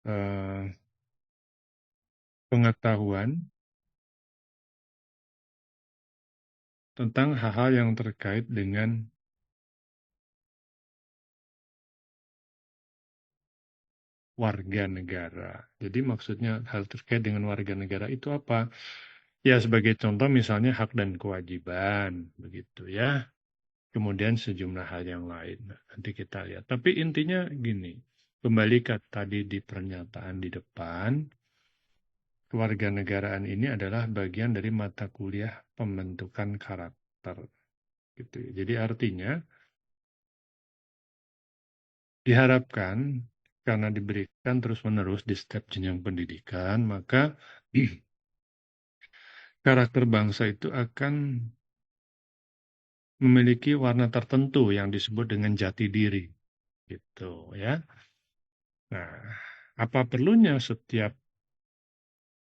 eh, pengetahuan tentang hal-hal yang terkait dengan warga negara. Jadi maksudnya hal terkait dengan warga negara itu apa? Ya sebagai contoh misalnya hak dan kewajiban, begitu ya. Kemudian sejumlah hal yang lain. Nah, nanti kita lihat. Tapi intinya gini, kembali ke tadi di pernyataan di depan, kewarganegaraan ini adalah bagian dari mata kuliah pembentukan karakter. Gitu ya. Jadi artinya diharapkan karena diberikan terus-menerus di setiap jenjang pendidikan, maka karakter bangsa itu akan memiliki warna tertentu yang disebut dengan jati diri, gitu ya. Nah, apa perlunya setiap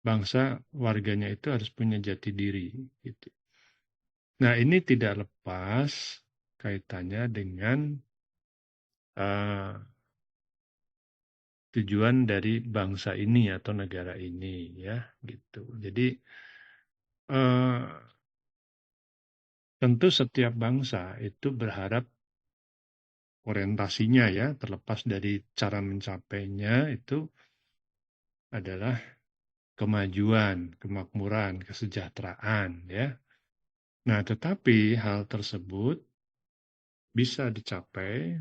bangsa warganya itu harus punya jati diri, gitu. Nah, ini tidak lepas kaitannya dengan eh, tujuan dari bangsa ini atau negara ini, ya, gitu. Jadi eh, tentu setiap bangsa itu berharap orientasinya ya, terlepas dari cara mencapainya itu adalah kemajuan, kemakmuran, kesejahteraan ya. Nah, tetapi hal tersebut bisa dicapai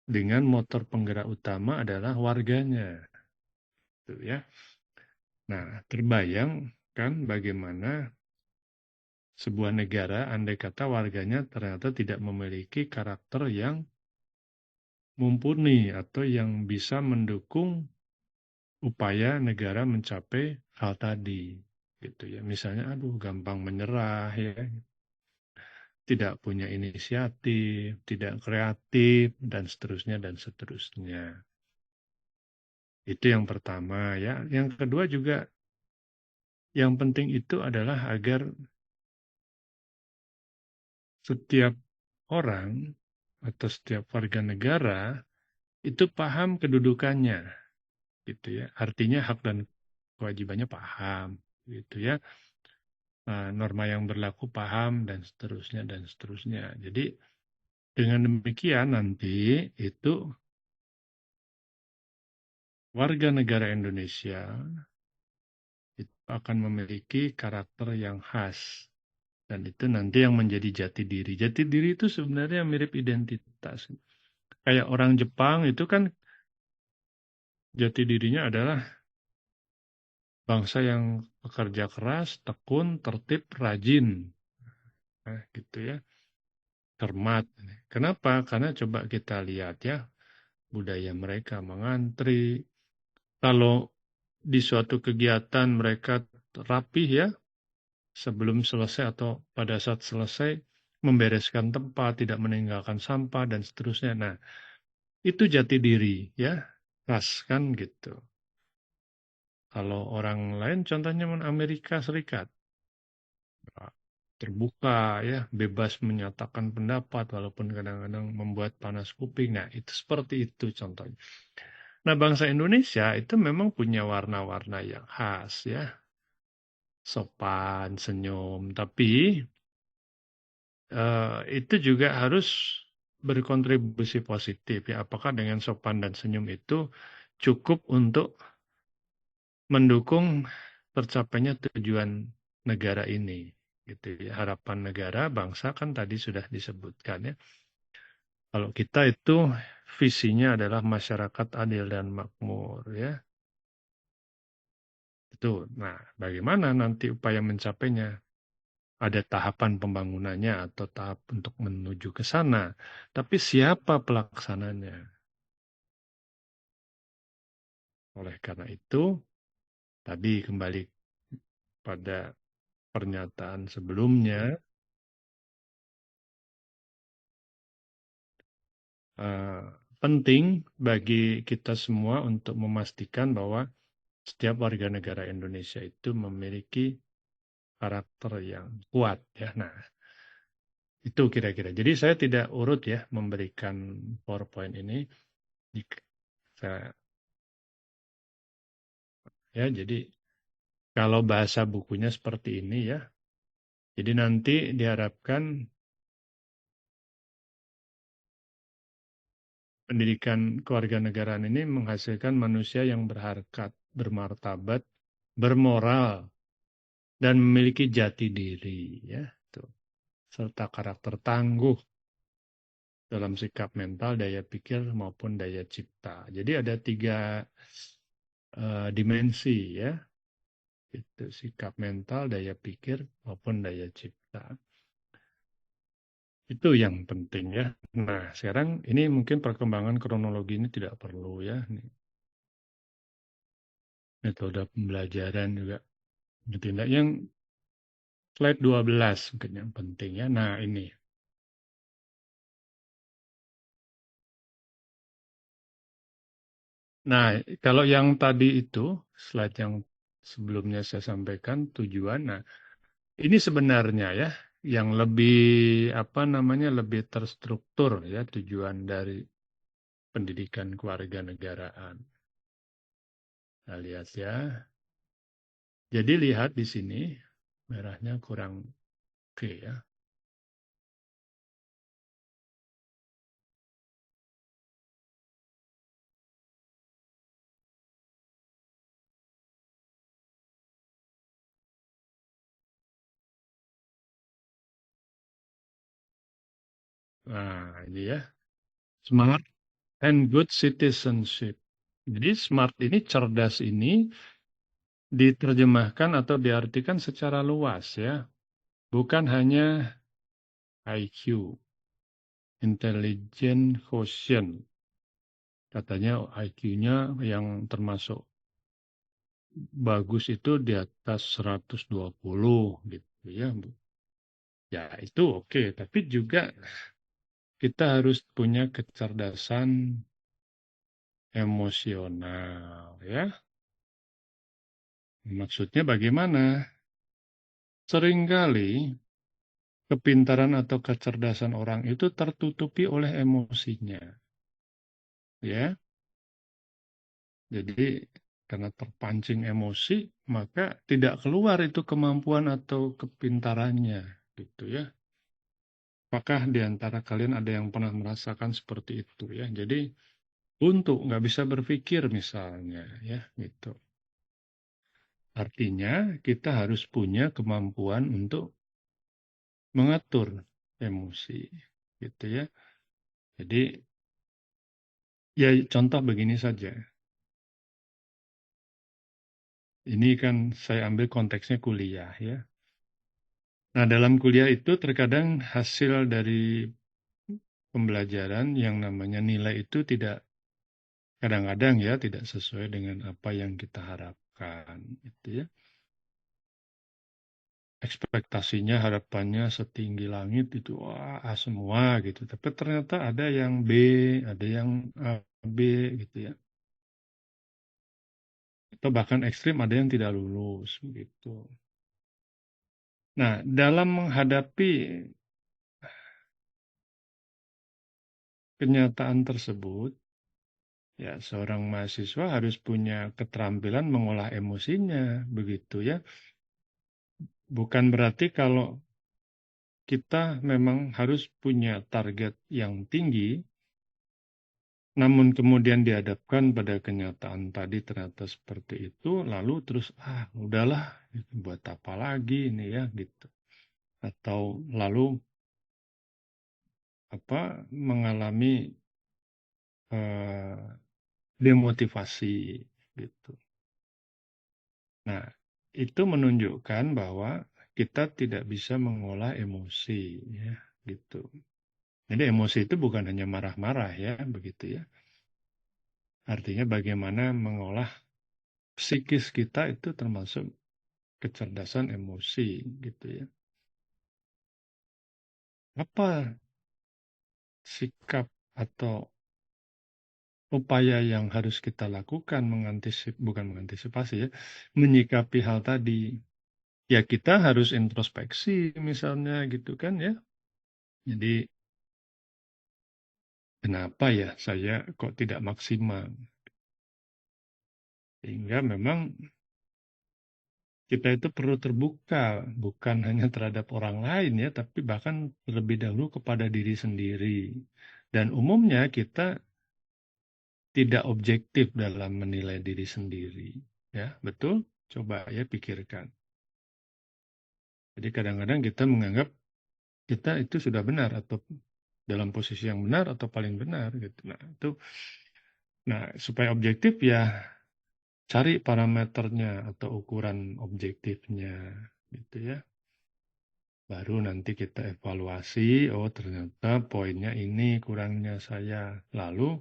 dengan motor penggerak utama adalah warganya, gitu ya. Nah, terbayang kan bagaimana sebuah negara andai kata warganya ternyata tidak memiliki karakter yang mumpuni atau yang bisa mendukung upaya negara mencapai hal tadi gitu ya. Misalnya aduh gampang menyerah ya, tidak punya inisiatif, tidak kreatif dan seterusnya dan seterusnya. Itu yang pertama ya. Yang kedua juga yang penting itu adalah agar setiap orang atau setiap warga negara itu paham kedudukannya gitu ya. Artinya hak dan kewajibannya paham gitu ya. Norma yang berlaku paham dan seterusnya dan seterusnya. Jadi dengan demikian nanti itu warga negara Indonesia itu akan memiliki karakter yang khas dan itu nanti yang menjadi jati diri. Jati diri itu sebenarnya mirip identitas. Kayak orang Jepang itu kan jati dirinya adalah bangsa yang bekerja keras, tekun, tertib, rajin. Nah, gitu ya. Cermat. Kenapa? Karena coba kita lihat ya, budaya mereka mengantri. Kalau di suatu kegiatan mereka rapih ya, sebelum selesai atau pada saat selesai, membereskan tempat, tidak meninggalkan sampah, dan seterusnya. Nah, itu jati diri ya, khas kan gitu. Kalau orang lain, contohnya Amerika Serikat, terbuka ya, bebas menyatakan pendapat walaupun kadang-kadang membuat panas kuping. Nah, itu seperti itu contohnya. Nah, bangsa Indonesia itu memang punya warna-warna yang khas ya, sopan, senyum, tapi itu juga harus berkontribusi positif ya. Apakah dengan sopan dan senyum itu cukup untuk mendukung tercapainya tujuan negara ini? Gitu ya. Harapan negara, bangsa kan tadi sudah disebutkan ya. Kalau kita itu visinya adalah masyarakat adil dan makmur ya. Itu. Nah, bagaimana nanti upaya mencapainya? Ada tahapan pembangunannya atau tahap untuk menuju ke sana. Tapi siapa pelaksananya? Oleh karena itu, tadi kembali pada pernyataan sebelumnya, eh, penting bagi kita semua untuk memastikan bahwa setiap warga negara Indonesia itu memiliki karakter yang kuat ya. Nah, itu kira-kira. Jadi saya tidak urut ya memberikan PowerPoint ini. Saya Ya, jadi kalau bahasa bukunya seperti ini ya. Jadi nanti diharapkan pendidikan kewarganegaraan ini menghasilkan manusia yang berharkat, bermartabat, bermoral, dan memiliki jati diri, ya, tuh. Serta karakter tangguh dalam sikap mental, daya pikir maupun daya cipta. Jadi ada tiga dimensi ya, itu sikap mental, daya pikir maupun daya cipta. Itu yang penting ya. Nah, sekarang ini mungkin perkembangan kronologi ini tidak perlu ya. Nih, metode pembelajaran juga. Tidak yang slide 12 mungkin yang penting ya. Nah, ini. Nah, kalau yang tadi itu, slide yang sebelumnya saya sampaikan tujuan. Nah, ini sebenarnya ya yang lebih apa namanya lebih terstruktur ya tujuan dari pendidikan kewarganegaraan. Nah, lihat ya. Jadi lihat di sini merahnya kurang oke ya. Nah, ini ya. Smart and good citizenship. Jadi smart ini cerdas ini diterjemahkan atau diartikan secara luas ya. Bukan hanya IQ, intelligent quotient. Katanya IQ-nya yang termasuk bagus itu di atas 120 gitu ya. Ya itu oke, tapi juga kita harus punya kecerdasan emosional ya. Maksudnya bagaimana? Seringkali kepintaran atau kecerdasan orang itu tertutupi oleh emosinya ya. Jadi karena terpancing emosi, maka tidak keluar itu kemampuan atau kepintarannya gitu ya. Apakah di antara kalian ada yang pernah merasakan seperti itu ya? Jadi untuk nggak bisa berpikir misalnya ya gitu. Artinya kita harus punya kemampuan untuk mengatur emosi gitu ya. Jadi ya contoh begini saja. Ini kan saya ambil konteksnya kuliah ya. Nah, dalam kuliah itu terkadang hasil dari pembelajaran yang namanya nilai itu tidak kadang-kadang ya tidak sesuai dengan apa yang kita harapkan gitu ya. Ekspektasinya harapannya setinggi langit itu wah A semua gitu. Tapi ternyata ada yang B, ada yang A, B gitu ya. Atau bahkan ekstrim ada yang tidak lulus gitu. Nah, dalam menghadapi kenyataan tersebut, ya seorang mahasiswa harus punya keterampilan mengolah emosinya, begitu ya. Bukan berarti kalau kita memang harus punya target yang tinggi, namun kemudian dihadapkan pada kenyataan tadi ternyata seperti itu, lalu terus udahlah, buat apa lagi ini ya gitu. Atau lalu apa mengalami eh, demotivasi gitu. Nah, itu menunjukkan bahwa kita tidak bisa mengolah emosi ya gitu. Jadi emosi itu bukan hanya marah-marah ya begitu ya. Artinya bagaimana mengolah psikis kita itu termasuk kecerdasan emosi gitu ya. Apa sikap atau upaya yang harus kita lakukan bukan mengantisipasi ya, menyikapi hal tadi. Ya kita harus introspeksi misalnya gitu kan ya. Jadi kenapa ya saya kok tidak maksimal? Sehingga memang kita itu perlu terbuka, bukan hanya terhadap orang lain ya, tapi bahkan terlebih dahulu kepada diri sendiri. Dan umumnya kita tidak objektif dalam menilai diri sendiri. Ya, betul? Coba ya pikirkan. Jadi kadang-kadang kita menganggap kita itu sudah benar atau dalam posisi yang benar atau paling benar gitu. Nah, supaya objektif ya cari parameternya atau ukuran objektifnya gitu ya. Baru nanti kita evaluasi, oh ternyata poinnya ini kurangnya saya. Lalu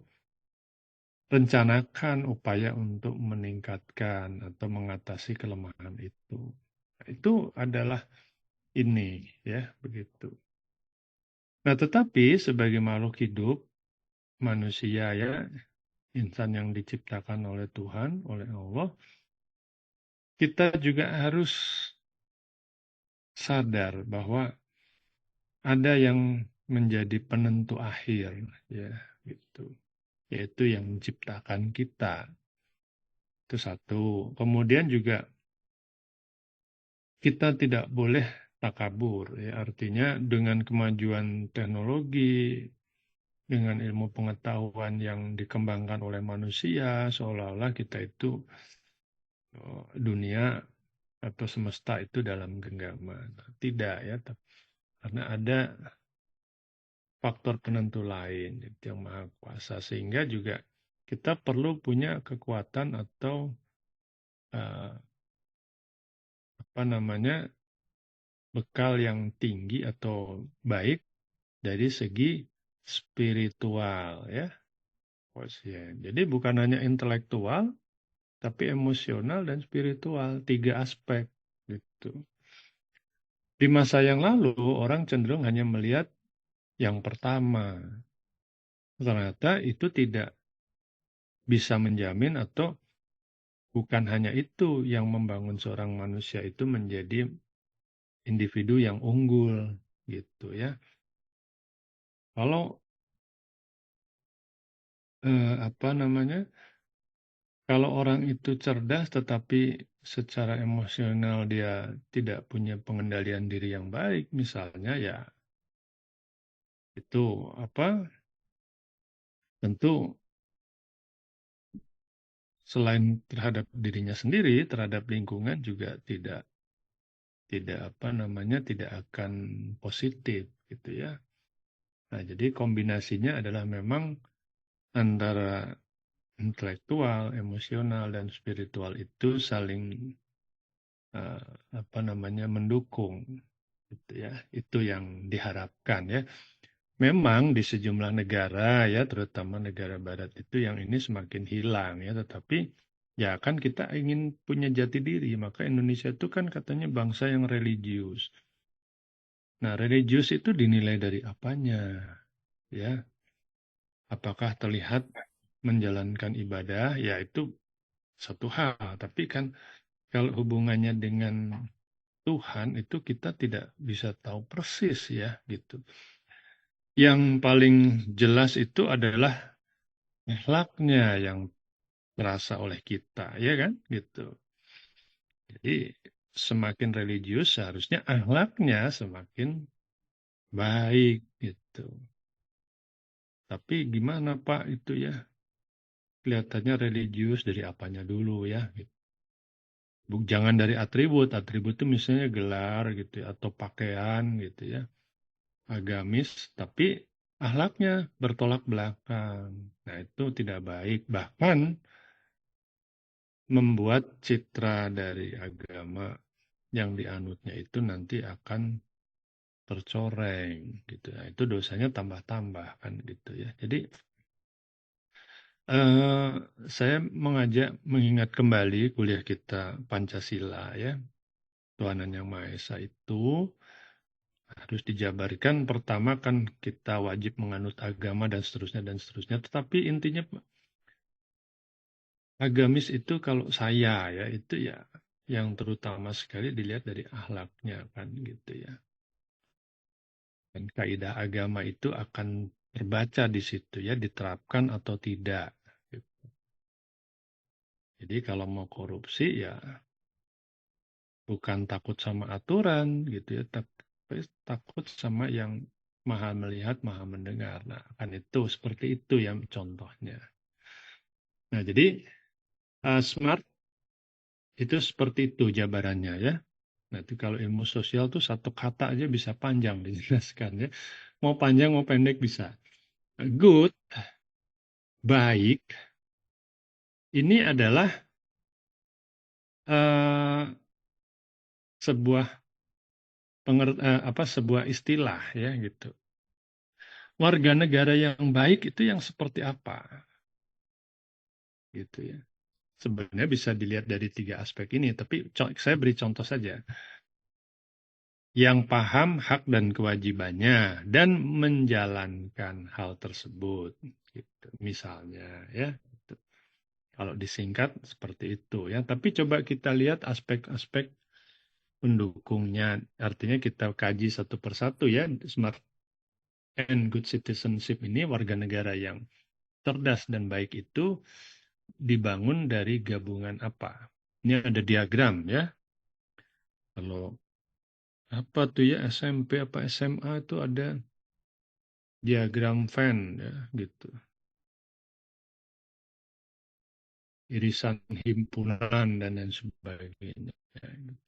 rencanakan upaya untuk meningkatkan atau mengatasi kelemahan itu. Nah, itu adalah ini ya, begitu. Nah, tetapi sebagai makhluk hidup, manusia ya, insan yang diciptakan oleh Tuhan, oleh Allah, kita juga harus sadar bahwa ada yang menjadi penentu akhir ya, gitu. Yaitu yang menciptakan kita. Itu satu. Kemudian juga kita tidak boleh takabur ya, artinya dengan kemajuan teknologi, dengan ilmu pengetahuan yang dikembangkan oleh manusia, seolah-olah kita itu dunia atau semesta itu dalam genggaman. Tidak ya, karena ada faktor penentu lain itu yang maha kuasa, sehingga juga kita perlu punya kekuatan atau eh, apa namanya bekal yang tinggi atau baik dari segi spiritual ya. Quotient. Jadi bukan hanya intelektual tapi emosional dan spiritual, tiga aspek gitu. Di masa yang lalu orang cenderung hanya melihat yang pertama. Ternyata itu tidak bisa menjamin atau bukan hanya itu yang membangun seorang manusia itu menjadi individu yang unggul gitu ya. Kalau apa namanya? Kalau orang itu cerdas tetapi secara emosional dia tidak punya pengendalian diri yang baik, misalnya ya itu apa? Tentu selain terhadap dirinya sendiri, terhadap lingkungan juga tidak apa namanya tidak akan positif gitu ya. Nah, jadi kombinasinya adalah memang antara intelektual, emosional, dan spiritual itu saling eh, apa namanya mendukung gitu ya. Itu yang diharapkan ya. Memang di sejumlah negara ya, terutama negara barat itu yang ini semakin hilang ya, tetapi ya kan kita ingin punya jati diri, maka Indonesia itu kan katanya bangsa yang religius. Nah, religius itu dinilai dari apanya ya? Apakah terlihat menjalankan ibadah? Ya itu satu hal, tapi kan kalau hubungannya dengan Tuhan itu kita tidak bisa tahu persis ya gitu. Yang paling jelas itu adalah akhlaknya yang terasa oleh kita, ya kan? Gitu. Jadi semakin religius seharusnya akhlaknya semakin baik gitu. Tapi gimana Pak itu ya? Kelihatannya religius dari apanya dulu ya? Gitu. Jangan dari atribut. Atribut itu misalnya gelar gitu ya, atau pakaian gitu ya. Agamis, tapi akhlaknya bertolak belakang. Nah itu tidak baik. Bahkan membuat citra dari agama yang dianutnya itu nanti akan tercoreng gitu ya. Itu dosanya tambah-tambah kan gitu ya. Jadi eh, saya mengajak mengingat kembali kuliah kita Pancasila ya. Tuhanan Yang Maha Esa itu harus dijabarkan. Pertama kan kita wajib menganut agama dan seterusnya dan seterusnya. Tetapi intinya agamis itu kalau saya ya itu ya yang terutama sekali dilihat dari akhlaknya kan gitu ya. Dan kaidah agama itu akan terbaca di situ ya, diterapkan atau tidak. Jadi kalau mau korupsi ya Bukan takut sama aturan gitu ya, tapi takut sama yang maha melihat, maha mendengar. Nah, kan itu seperti itu ya contohnya. Nah, jadi smart itu seperti itu jabarannya ya. Nanti kalau ilmu sosial tuh satu kata aja bisa panjang dijelaskan ya. Mau panjang mau pendek bisa. Good, baik, ini adalah eh, sebuah sebuah istilah ya gitu. Warga negara yang baik itu yang seperti apa gitu ya. Sebenarnya bisa dilihat dari tiga aspek ini, tapi saya beri contoh saja. Yang paham hak dan kewajibannya dan menjalankan hal tersebut. Gitu. Misalnya, ya. Gitu. Kalau disingkat seperti itu, ya. Tapi coba kita lihat aspek-aspek pendukungnya. Artinya kita kaji satu persatu, ya. Smart and good citizenship ini warga negara yang cerdas dan baik itu dibangun dari gabungan apa? Ini ada diagram, ya. Kalau apa tuh ya SMP apa SMA itu ada diagram Venn ya gitu. Irisan himpunan dan lain sebagainya. Ya, gitu.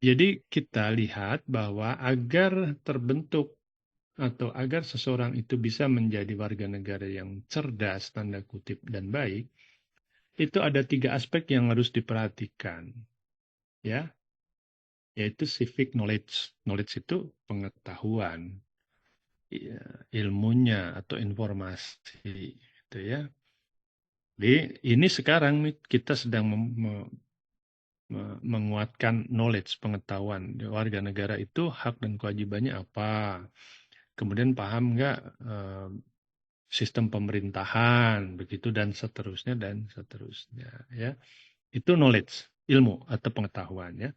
Jadi kita lihat bahwa agar terbentuk atau agar seseorang itu bisa menjadi warga negara yang cerdas, tanda kutip, dan baik, itu ada tiga aspek yang harus diperhatikan, ya, yaitu civic knowledge. Knowledge itu pengetahuan, ya, ilmunya atau informasi, gitu ya. Jadi ini sekarang nih kita sedang menguatkan knowledge, pengetahuan. Warga negara itu hak dan kewajibannya apa? Kemudian paham nggak sistem pemerintahan, begitu dan seterusnya. Ya, itu knowledge, ilmu atau pengetahuan. Ya.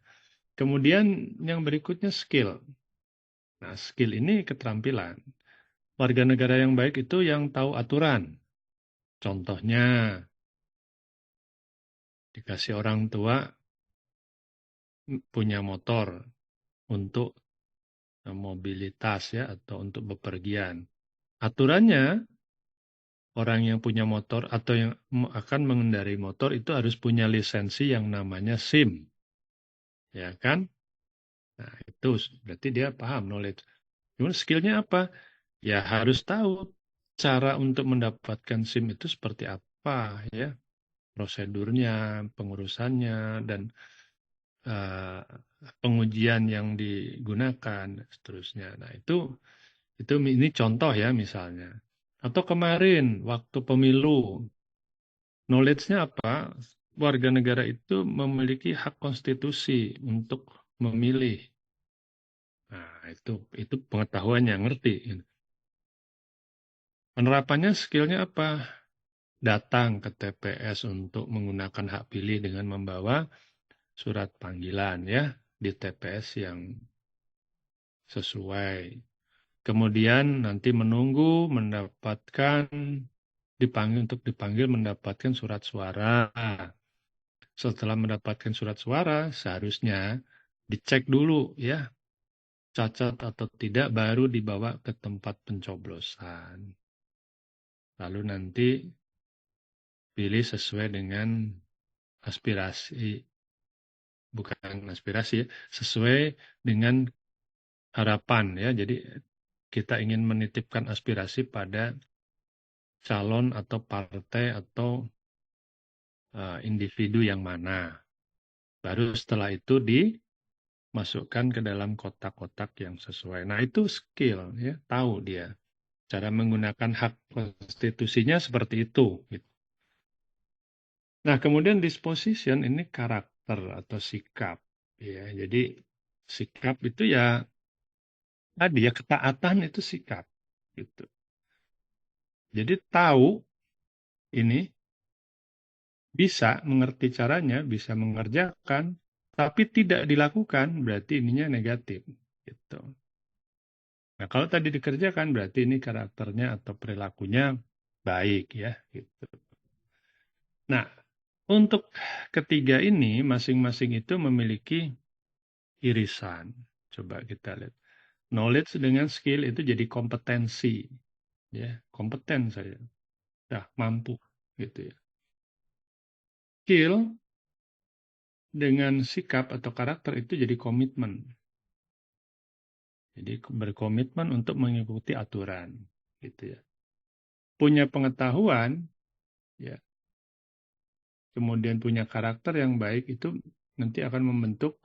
Kemudian yang berikutnya skill. Nah, skill ini keterampilan. Warga negara yang baik itu yang tahu aturan. Contohnya, dikasih orang tua punya motor untuk mobilitas ya atau untuk bepergian. Aturannya orang yang punya motor atau yang akan mengendarai motor itu harus punya lisensi yang namanya SIM, ya kan? Nah, itu berarti dia paham knowledge. Kemudian skillnya apa? Ya harus tahu cara untuk mendapatkan SIM itu seperti apa ya, prosedurnya, pengurusannya dan eh, pengujian yang digunakan, seterusnya. Nah, itu ini contoh ya misalnya. Atau kemarin waktu pemilu, knowledge-nya apa? Warga negara itu memiliki hak konstitusi untuk memilih. Nah, itu pengetahuannya, ngerti. Penerapannya skillnya apa? Datang ke TPS untuk menggunakan hak pilih dengan membawa surat panggilan ya di TPS yang sesuai. Kemudian nanti menunggu mendapatkan dipanggil mendapatkan surat suara. Setelah mendapatkan surat suara, seharusnya dicek dulu ya, cacat atau tidak, baru dibawa ke tempat pencoblosan. Lalu nanti pilih sesuai dengan aspirasi, bukan aspirasi ya, sesuai dengan harapan ya. Jadi kita ingin menitipkan aspirasi pada calon atau partai atau individu yang mana. Baru setelah itu dimasukkan ke dalam kotak-kotak yang sesuai. Nah, itu skill ya, tahu dia. Cara menggunakan hak konstitusinya seperti itu. Gitu. Nah, kemudian disposition ini karakter atau sikap. Ya, jadi sikap itu ya tadi ya ketaatan itu sikap. Gitu. Jadi tahu ini bisa mengerti caranya, bisa mengerjakan, tapi tidak dilakukan berarti ininya negatif. Gitu. Nah, kalau tadi dikerjakan berarti ini karakternya atau perilakunya baik ya. Gitu. Nah, Untuk ketiga ini, masing-masing itu memiliki irisan. Coba kita lihat. Knowledge dengan skill itu jadi kompetensi. Ya, kompeten saya. Dah, mampu. Gitu ya. Skill dengan sikap atau karakter itu jadi komitmen. Jadi berkomitmen untuk mengikuti aturan. Gitu ya. Punya pengetahuan, ya, kemudian punya karakter yang baik itu nanti akan membentuk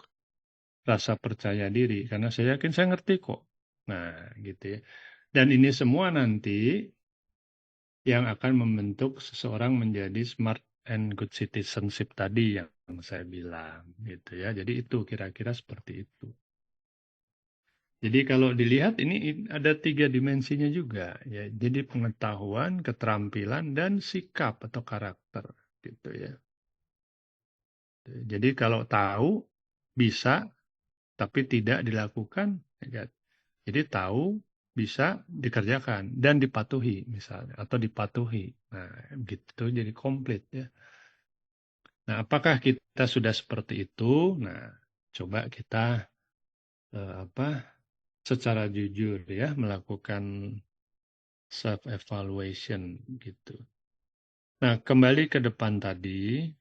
rasa percaya diri. Karena saya yakin saya ngerti kok. Nah, gitu ya. Dan ini semua nanti yang akan membentuk seseorang menjadi smart and good citizenship tadi yang saya bilang. Gitu ya. Jadi itu kira-kira seperti itu. Jadi kalau dilihat ini ada tiga dimensinya juga. Ya. Jadi pengetahuan, keterampilan, dan sikap atau karakter. Gitu ya. Jadi kalau tahu, bisa, tapi tidak dilakukan, ya. Jadi tahu, bisa dikerjakan, dan dipatuhi misalnya, atau dipatuhi. Nah, gitu jadi komplit ya. Nah, apakah kita sudah seperti itu? Nah, coba kita apa secara jujur ya melakukan self evaluation gitu. Nah, kembali ke depan tadi,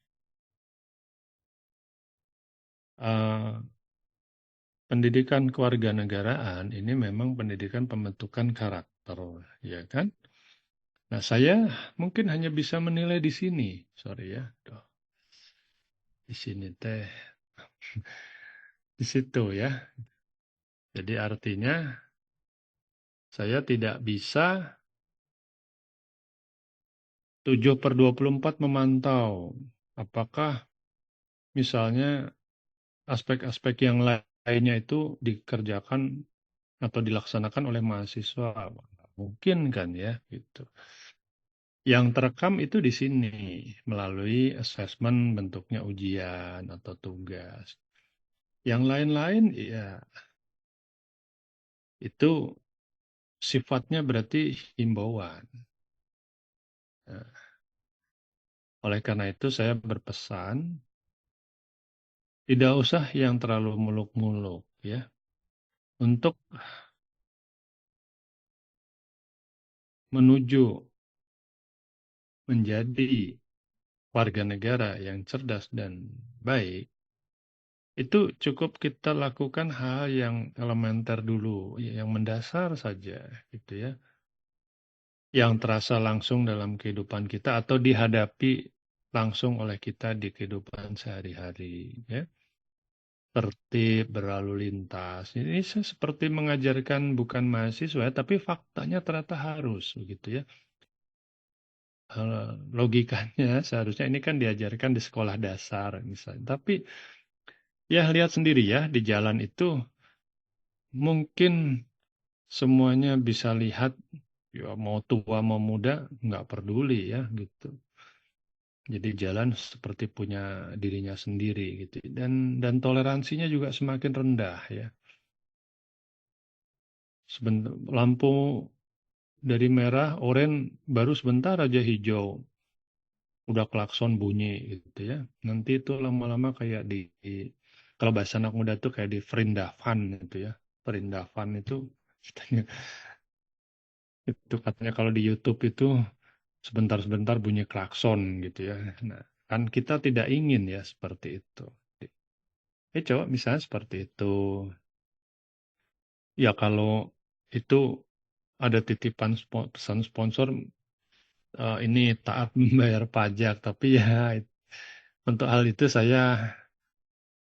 eh, pendidikan kewarganegaraan ini memang pendidikan pembentukan karakter, ya kan? Nah, saya mungkin hanya bisa menilai di sini, sorry ya. Duh, di sini teh, di situ ya. Jadi artinya saya tidak bisa 7/24 memantau apakah misalnya aspek-aspek yang lainnya itu dikerjakan atau dilaksanakan oleh mahasiswa. Mungkin kan ya, gitu. Yang terekam itu di sini melalui assessment bentuknya ujian atau tugas. Yang lain-lain ya itu sifatnya berarti himbauan. Nah, oleh karena itu saya berpesan tidak usah yang terlalu muluk-muluk ya untuk menuju menjadi warga negara yang cerdas dan baik. Itu cukup kita lakukan hal yang elementer dulu, yang mendasar saja, gitu ya, yang terasa langsung dalam kehidupan kita atau dihadapi langsung oleh kita di kehidupan sehari-hari, ya. Tertib, berlalu lintas. Ini seperti mengajarkan bukan mahasiswa, tapi faktanya ternyata harus, begitu ya. Logikanya seharusnya ini kan diajarkan di sekolah dasar misalnya. Tapi ya lihat sendiri ya di jalan itu mungkin semuanya bisa lihat ya mau tua mau muda nggak peduli ya gitu. Jadi jalan seperti punya dirinya sendiri gitu dan toleransinya juga semakin rendah ya. Sebentar, lampu dari merah, oranye baru sebentar aja hijau, udah klakson bunyi gitu ya. Nanti itu lama-lama kayak kalau bahasa anak muda tuh kayak di Vrindavan gitu ya. Vrindavan itu katanya, itu katanya kalau di YouTube itu sebentar-sebentar bunyi klakson gitu ya. Nah, kan kita tidak ingin ya seperti itu. Coba misalnya seperti itu. Ya kalau itu ada titipan pesan sponsor ini taat membayar pajak, tapi ya untuk hal itu saya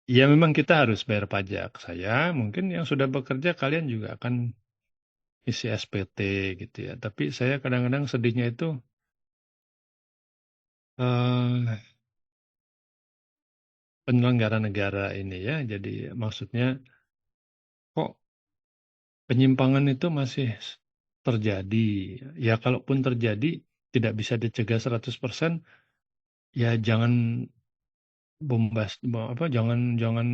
ya memang kita harus bayar pajak. Saya mungkin yang sudah bekerja kalian juga akan isi SPT gitu ya. Tapi saya kadang-kadang sedihnya itu eh, penyelenggara negara ini ya. Jadi maksudnya kok penyimpangan itu masih terjadi. Ya kalaupun terjadi tidak bisa dicegah 100%, ya jangan jangan jangan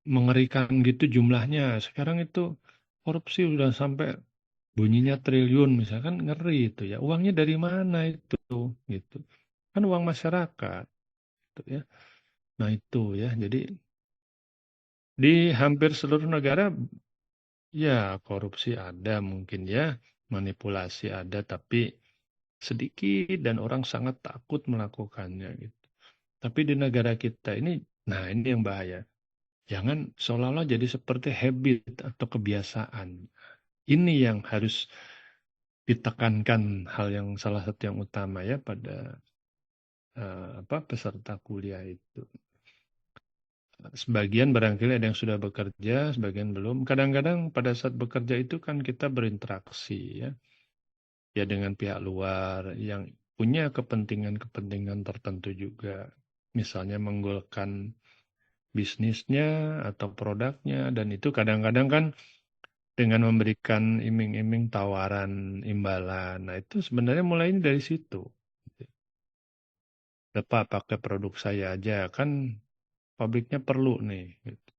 mengerikan gitu jumlahnya. Sekarang itu korupsi udah sampai bunyinya triliun misalkan ngeri itu ya. Uangnya dari mana itu gitu. Kan uang masyarakat, gitu ya. Nah itu ya, jadi di hampir seluruh negara ya korupsi ada mungkin ya, manipulasi ada, tapi sedikit dan orang sangat takut melakukannya gitu. Tapi di negara kita ini, nah ini yang bahaya. Jangan seolah-olah jadi seperti habit atau kebiasaan. Ini yang harus ditekankan, hal yang salah satu yang utama ya pada peserta kuliah itu. Sebagian barangkali ada yang sudah bekerja, sebagian belum. Kadang-kadang pada saat bekerja itu kan kita berinteraksi ya dengan pihak luar yang punya kepentingan-kepentingan tertentu juga. Misalnya menggolkan bisnisnya atau produknya, dan itu kadang-kadang kan dengan memberikan iming-iming tawaran imbalan. Nah itu sebenarnya mulainya dari situ. Pak pakai produk saya aja kan pabriknya perlu nih. Gitu.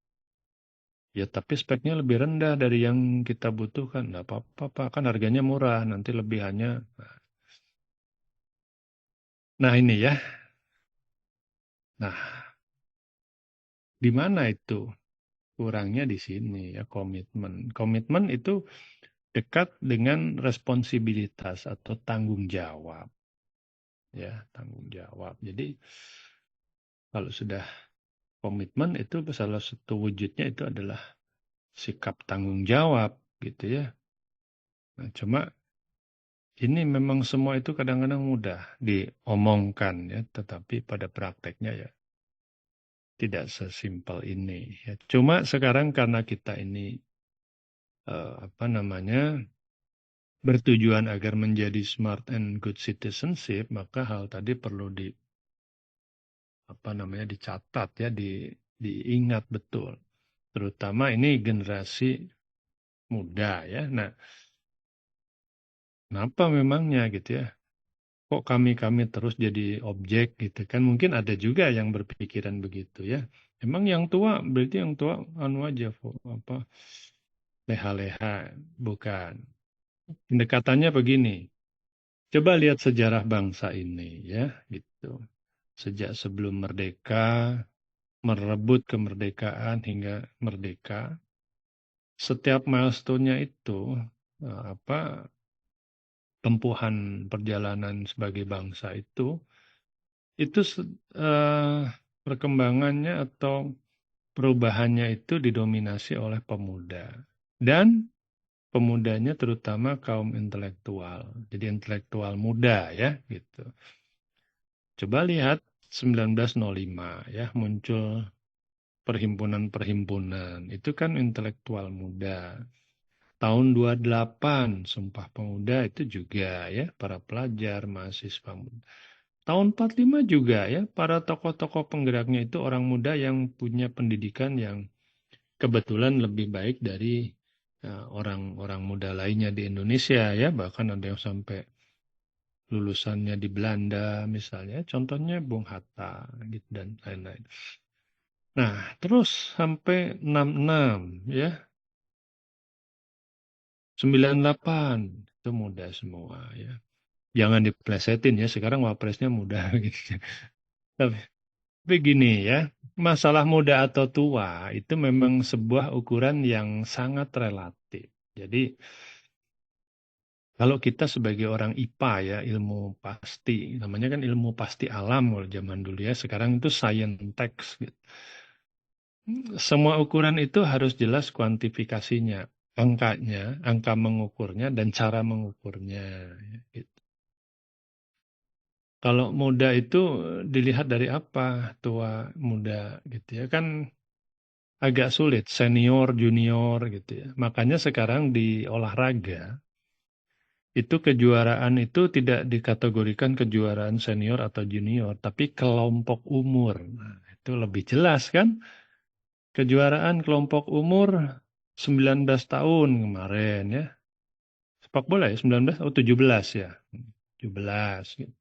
Ya tapi speknya lebih rendah dari yang kita butuhkan. Nggak apa-apa Pak, kan harganya murah, nanti lebihannya. Nah ini ya. Nah di mana itu kurangnya di sini ya komitmen. Komitmen itu dekat dengan responsibilitas atau tanggung jawab. Ya, tanggung jawab. Jadi kalau sudah komitmen itu salah satu wujudnya itu adalah sikap tanggung jawab gitu ya. Nah, cuma ini memang semua itu kadang-kadang mudah diomongkan ya, tetapi pada prakteknya ya tidak sesimpel ini ya. Cuma sekarang karena kita ini apa namanya bertujuan agar menjadi smart and good citizenship, maka hal tadi perlu di apa namanya dicatat ya, diingat betul. Terutama ini generasi muda ya. Nah, kenapa memangnya gitu ya? Kok kami-kami terus jadi objek gitu kan? Mungkin ada juga yang berpikiran begitu ya. Emang yang tua berarti yang tua anu aja apa leha-leha, bukan. Pendekatannya begini. Coba lihat sejarah bangsa ini ya, gitu. Sejak sebelum merdeka, merebut kemerdekaan hingga merdeka, setiap milestone-nya itu tempuhan perjalanan sebagai bangsa itu perkembangannya atau perubahannya itu didominasi oleh pemuda dan pemudanya terutama kaum intelektual. Jadi intelektual muda ya gitu. Coba lihat 1905 ya muncul perhimpunan-perhimpunan. Itu kan intelektual muda. Tahun 28 Sumpah Pemuda itu juga ya para pelajar, mahasiswa muda. Tahun 45 juga ya, para tokoh-tokoh penggeraknya itu orang muda yang punya pendidikan yang kebetulan lebih baik dari orang-orang muda lainnya di Indonesia ya, bahkan ada yang sampai lulusannya di Belanda misalnya, contohnya Bung Hatta gitu dan lain-lain. Nah, terus sampai 66 ya, 98 itu muda semua ya. Jangan diplesetin ya, sekarang wapresnya muda gitu. Tapi begini ya, masalah muda atau tua itu memang sebuah ukuran yang sangat relatif. Jadi kalau kita sebagai orang IPA ya, ilmu pasti, namanya kan ilmu pasti alam kalau zaman dulu ya, sekarang itu science text. Gitu. Semua ukuran itu harus jelas kuantifikasinya, angkanya, angka mengukurnya, dan cara mengukurnya. Ya, gitu. Kalau muda itu dilihat dari apa, tua, muda gitu ya, kan agak sulit, senior, junior gitu ya. Makanya sekarang di olahraga, itu kejuaraan itu tidak dikategorikan kejuaraan senior atau junior, tapi kelompok umur. Nah, itu lebih jelas kan? Kejuaraan kelompok umur 19 tahun kemarin ya. Sepak bola ya 19 atau 17 ya. 17 gitu.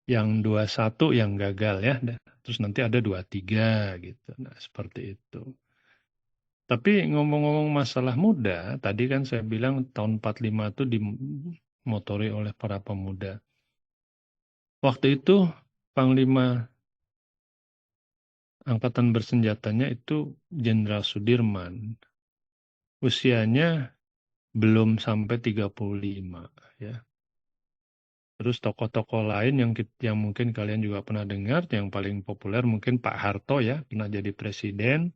Yang 21 yang gagal ya. Terus nanti ada 23 gitu. Nah, seperti itu. Tapi ngomong-ngomong masalah muda, tadi kan saya bilang tahun 45 itu dimotori oleh para pemuda. Waktu itu Panglima Angkatan Bersenjatanya itu Jenderal Sudirman. Usianya belum sampai 35 ya. Terus tokoh-tokoh lain yang mungkin kalian juga pernah dengar, yang paling populer mungkin Pak Harto ya, pernah jadi presiden,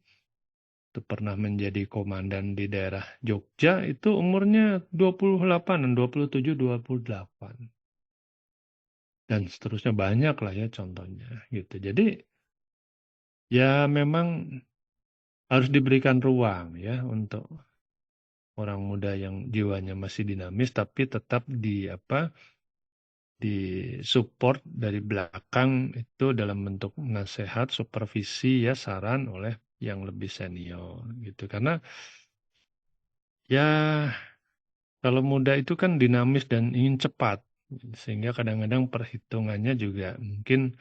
itu pernah menjadi komandan di daerah Jogja, itu umurnya 28, 27, 28. Dan seterusnya banyak lah ya contohnya gitu. Jadi ya memang harus diberikan ruang ya untuk orang muda yang jiwanya masih dinamis tapi tetap disupport dari belakang itu dalam bentuk nasihat, supervisi ya saran oleh yang lebih senior gitu. Karena ya kalau muda itu kan dinamis dan ingin cepat sehingga kadang-kadang perhitungannya juga mungkin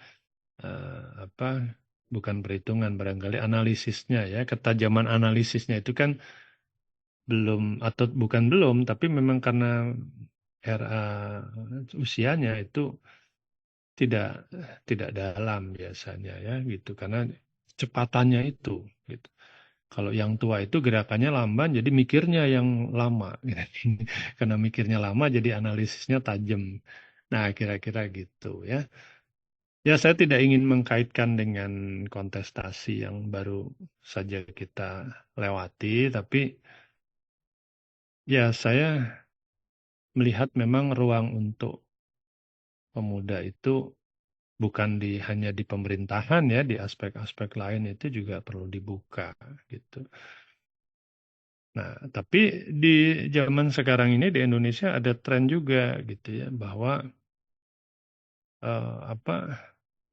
apa bukan perhitungan barangkali analisisnya ya ketajaman analisisnya itu kan belum atau bukan belum tapi memang karena era usianya itu tidak tidak dalam biasanya ya gitu karena kecepatannya itu gitu. Kalau yang tua itu gerakannya lamban jadi mikirnya yang lama gitu. Karena mikirnya lama jadi analisisnya tajam. Nah, kira-kira gitu ya. Ya, saya tidak ingin mengkaitkan dengan kontestasi yang baru saja kita lewati, tapi ya saya melihat memang ruang untuk pemuda itu bukan hanya di pemerintahan ya, di aspek-aspek lain itu juga perlu dibuka gitu. Nah, tapi di zaman sekarang ini di Indonesia ada tren juga gitu ya, bahwa apa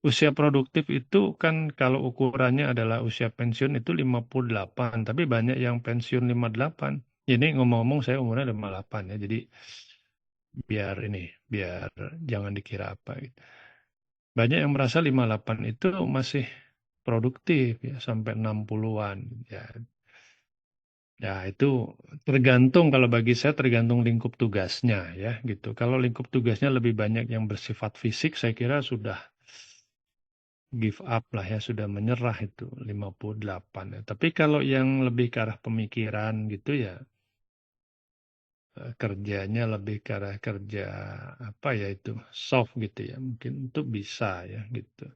usia produktif itu kan kalau ukurannya adalah usia pensiun itu 58, tapi banyak yang pensiun 58. Jadi ngomong-ngomong saya umurnya 58 ya, jadi biar jangan dikira apa gitu. Banyak yang merasa 58 itu masih produktif ya sampai 60-an ya. Ya itu tergantung kalau bagi saya tergantung lingkup tugasnya ya gitu. Kalau lingkup tugasnya lebih banyak yang bersifat fisik saya kira sudah give up lah ya sudah menyerah itu 58 ya. Tapi kalau yang lebih ke arah pemikiran gitu ya kerjanya lebih ke arah kerja apa ya itu soft gitu ya. Mungkin itu bisa ya gitu.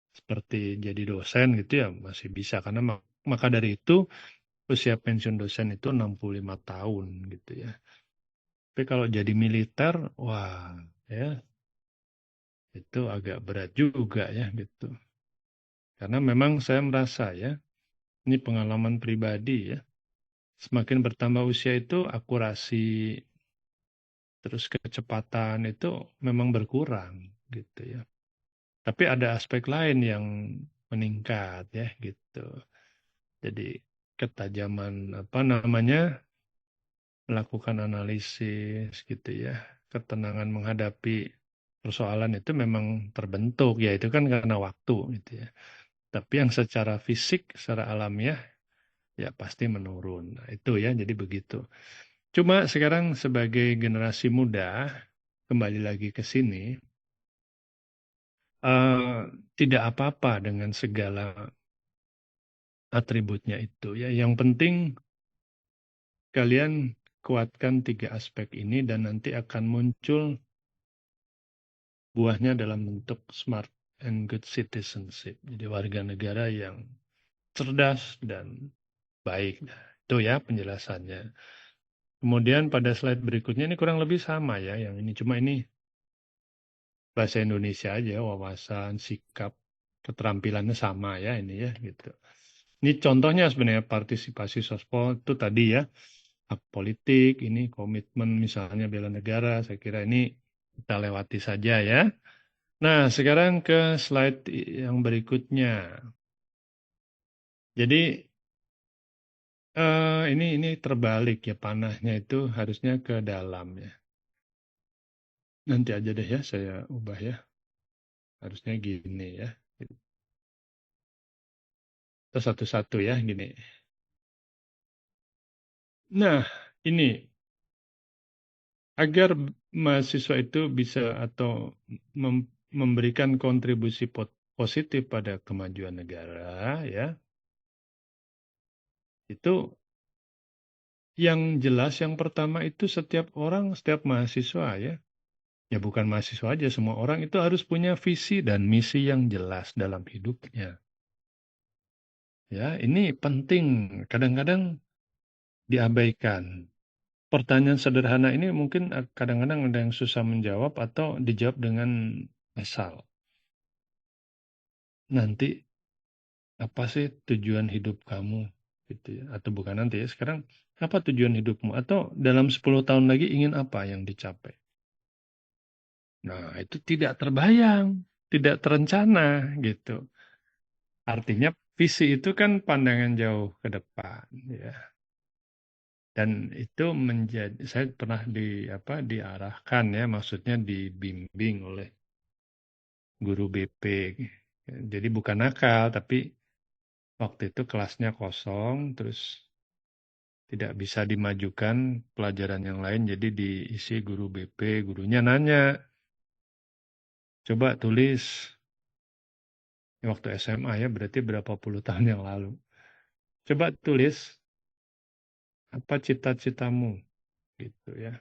Seperti jadi dosen gitu ya masih bisa karena maka dari itu usia pensiun dosen itu 65 tahun gitu ya. Tapi kalau jadi militer, wah ya itu agak berat juga ya gitu. Karena memang saya merasa ya, ini pengalaman pribadi ya, semakin bertambah usia itu akurasi terus kecepatan itu memang berkurang gitu ya. Tapi ada aspek lain yang meningkat ya gitu. Jadi ketajaman apa namanya melakukan analisis gitu ya, ketenangan menghadapi persoalan itu memang terbentuk ya itu kan karena waktu gitu ya. Tapi yang secara fisik, secara alamiah ya pasti menurun. Nah, itu ya jadi begitu. Cuma sekarang sebagai generasi muda kembali lagi ke sini eh, tidak apa-apa dengan segala atributnya itu ya. Yang penting kalian kuatkan tiga aspek ini dan nanti akan muncul buahnya dalam bentuk smart and good citizenship. Jadi warga negara yang cerdas dan baik. Nah, itu ya penjelasannya. Kemudian pada slide berikutnya ini kurang lebih sama ya. Yang ini cuma ini bahasa Indonesia aja, wawasan, sikap, keterampilannya sama ya ini ya gitu. Ini contohnya sebenarnya partisipasi sosial itu tadi ya. Hak politik, ini komitmen misalnya bela negara, saya kira ini kita lewati saja ya. Nah, sekarang ke slide yang berikutnya. Jadi ini terbalik ya panahnya itu harusnya ke dalam ya. Nanti aja deh ya saya ubah ya. Harusnya gini ya. Terus satu-satu ya gini. Nah, ini agar mahasiswa itu bisa atau memberikan kontribusi positif pada kemajuan negara, ya, itu yang jelas yang pertama itu setiap orang, setiap mahasiswa, ya. Ya bukan mahasiswa aja, semua orang itu harus punya visi dan misi yang jelas dalam hidupnya. Ya, ini penting. Kadang-kadang diabaikan. Pertanyaan sederhana ini mungkin kadang-kadang ada yang susah menjawab atau dijawab dengan asal. Nanti apa sih tujuan hidup kamu? Gitu ya. Atau bukan nanti ya, sekarang apa tujuan hidupmu? Atau dalam 10 tahun lagi ingin apa yang dicapai? Nah, itu tidak terbayang, tidak terencana gitu. Artinya visi itu kan pandangan jauh ke depan, ya. Dan itu menjadi, saya pernah diarahkan, ya, maksudnya dibimbing oleh guru BP. Jadi bukan nakal, tapi waktu itu kelasnya kosong, terus tidak bisa dimajukan pelajaran yang lain, jadi diisi guru BP. Gurunya nanya, coba tulis, waktu SMA ya, berarti berapa puluh tahun yang lalu. Coba tulis apa cita-citamu, gitu ya.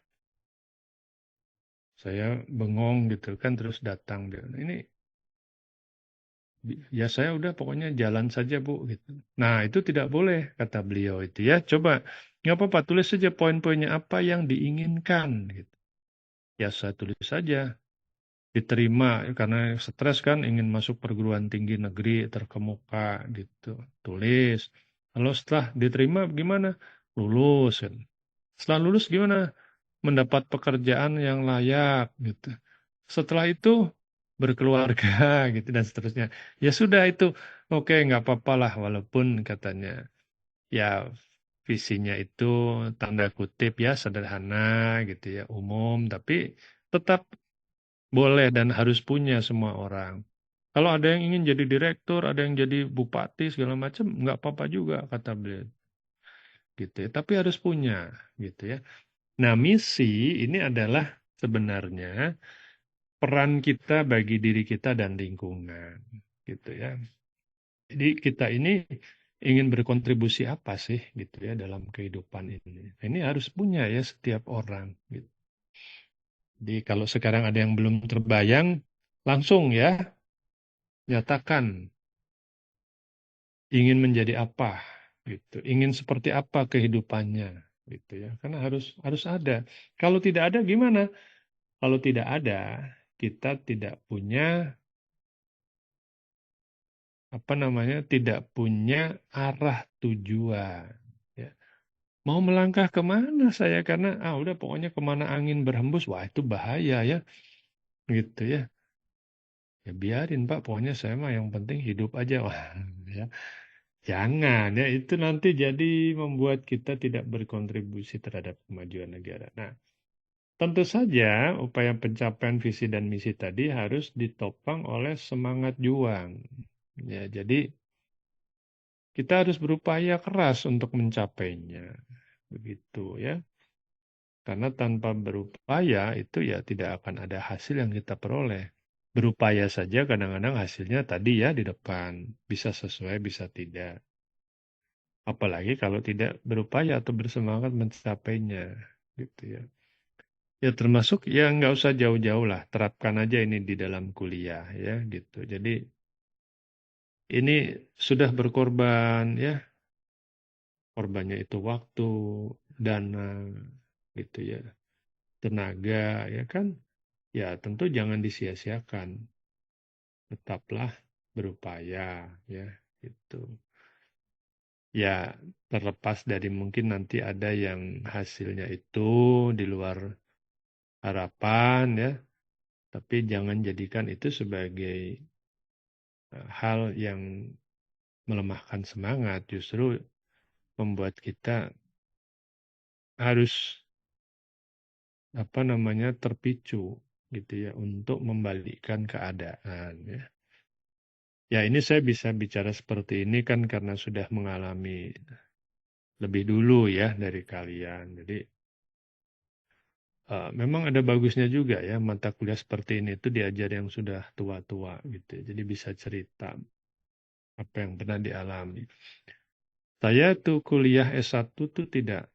Saya bengong gitu kan, terus datang dia. Ini ya saya udah pokoknya jalan saja Bu gitu. Nah itu tidak boleh kata beliau itu ya. Coba nggak apa-apa tulis saja poin-poinnya apa yang diinginkan gitu. Ya saya tulis saja. Diterima karena stres kan ingin masuk perguruan tinggi negeri terkemuka gitu. Tulis. Kalau setelah diterima gimana? Lulus kan. Setelah lulus gimana? Mendapat pekerjaan yang layak gitu. Setelah itu berkeluarga gitu dan seterusnya. Ya sudah itu oke nggak apa-apa lah walaupun katanya ya visinya itu tanda kutip ya sederhana gitu ya umum tapi tetap boleh dan harus punya semua orang. Kalau ada yang ingin jadi direktur, ada yang jadi bupati segala macam nggak apa-apa juga kata beliau gitu ya. Tapi harus punya gitu ya. Nah, misi ini adalah sebenarnya peran kita bagi diri kita dan lingkungan, gitu ya. Jadi kita ini ingin berkontribusi apa sih, gitu ya, dalam kehidupan ini. Ini harus punya ya setiap orang. Gitu. Jadi kalau sekarang ada yang belum terbayang, langsung ya nyatakan ingin menjadi apa, gitu. Ingin seperti apa kehidupannya, gitu ya. Karena harus harus ada. Kalau tidak ada gimana? Kalau tidak ada, kita tidak punya apa namanya tidak punya arah tujuan. Ya. Mau melangkah kemana saya karena udah pokoknya kemana angin berhembus, wah itu bahaya ya, gitu ya. Ya biarin Pak, pokoknya saya mah yang penting hidup aja, wah ya. Jangan ya itu nanti jadi membuat kita tidak berkontribusi terhadap kemajuan negara. Nah, tentu saja upaya pencapaian visi dan misi tadi harus ditopang oleh semangat juang. Ya, jadi kita harus berupaya keras untuk mencapainya. Begitu ya. Karena tanpa berupaya itu ya tidak akan ada hasil yang kita peroleh. Berupaya saja kadang-kadang hasilnya tadi ya di depan. Bisa sesuai, bisa tidak. Apalagi kalau tidak berupaya atau bersemangat mencapainya. Gitu ya. Ya termasuk ya nggak usah jauh-jauh lah. Terapkan aja ini di dalam kuliah ya gitu. Jadi ini sudah berkorban ya. Korbannya itu waktu, dana, gitu ya, tenaga, ya kan? Ya tentu jangan disia-siakan. Tetaplah berupaya, ya, gitu. Ya terlepas dari mungkin nanti ada yang hasilnya itu di luar harapan, ya. Tapi jangan jadikan itu sebagai hal yang melemahkan semangat, justru membuat kita harus apa namanya terpicu gitu ya untuk membalikkan keadaan ya. Ya ini saya bisa bicara seperti ini kan karena sudah mengalami lebih dulu ya dari kalian. Jadi memang ada bagusnya juga ya mata kuliah seperti ini itu diajar yang sudah tua-tua gitu ya. Jadi bisa cerita apa yang pernah dialami. Saya tuh kuliah S1 tuh tidak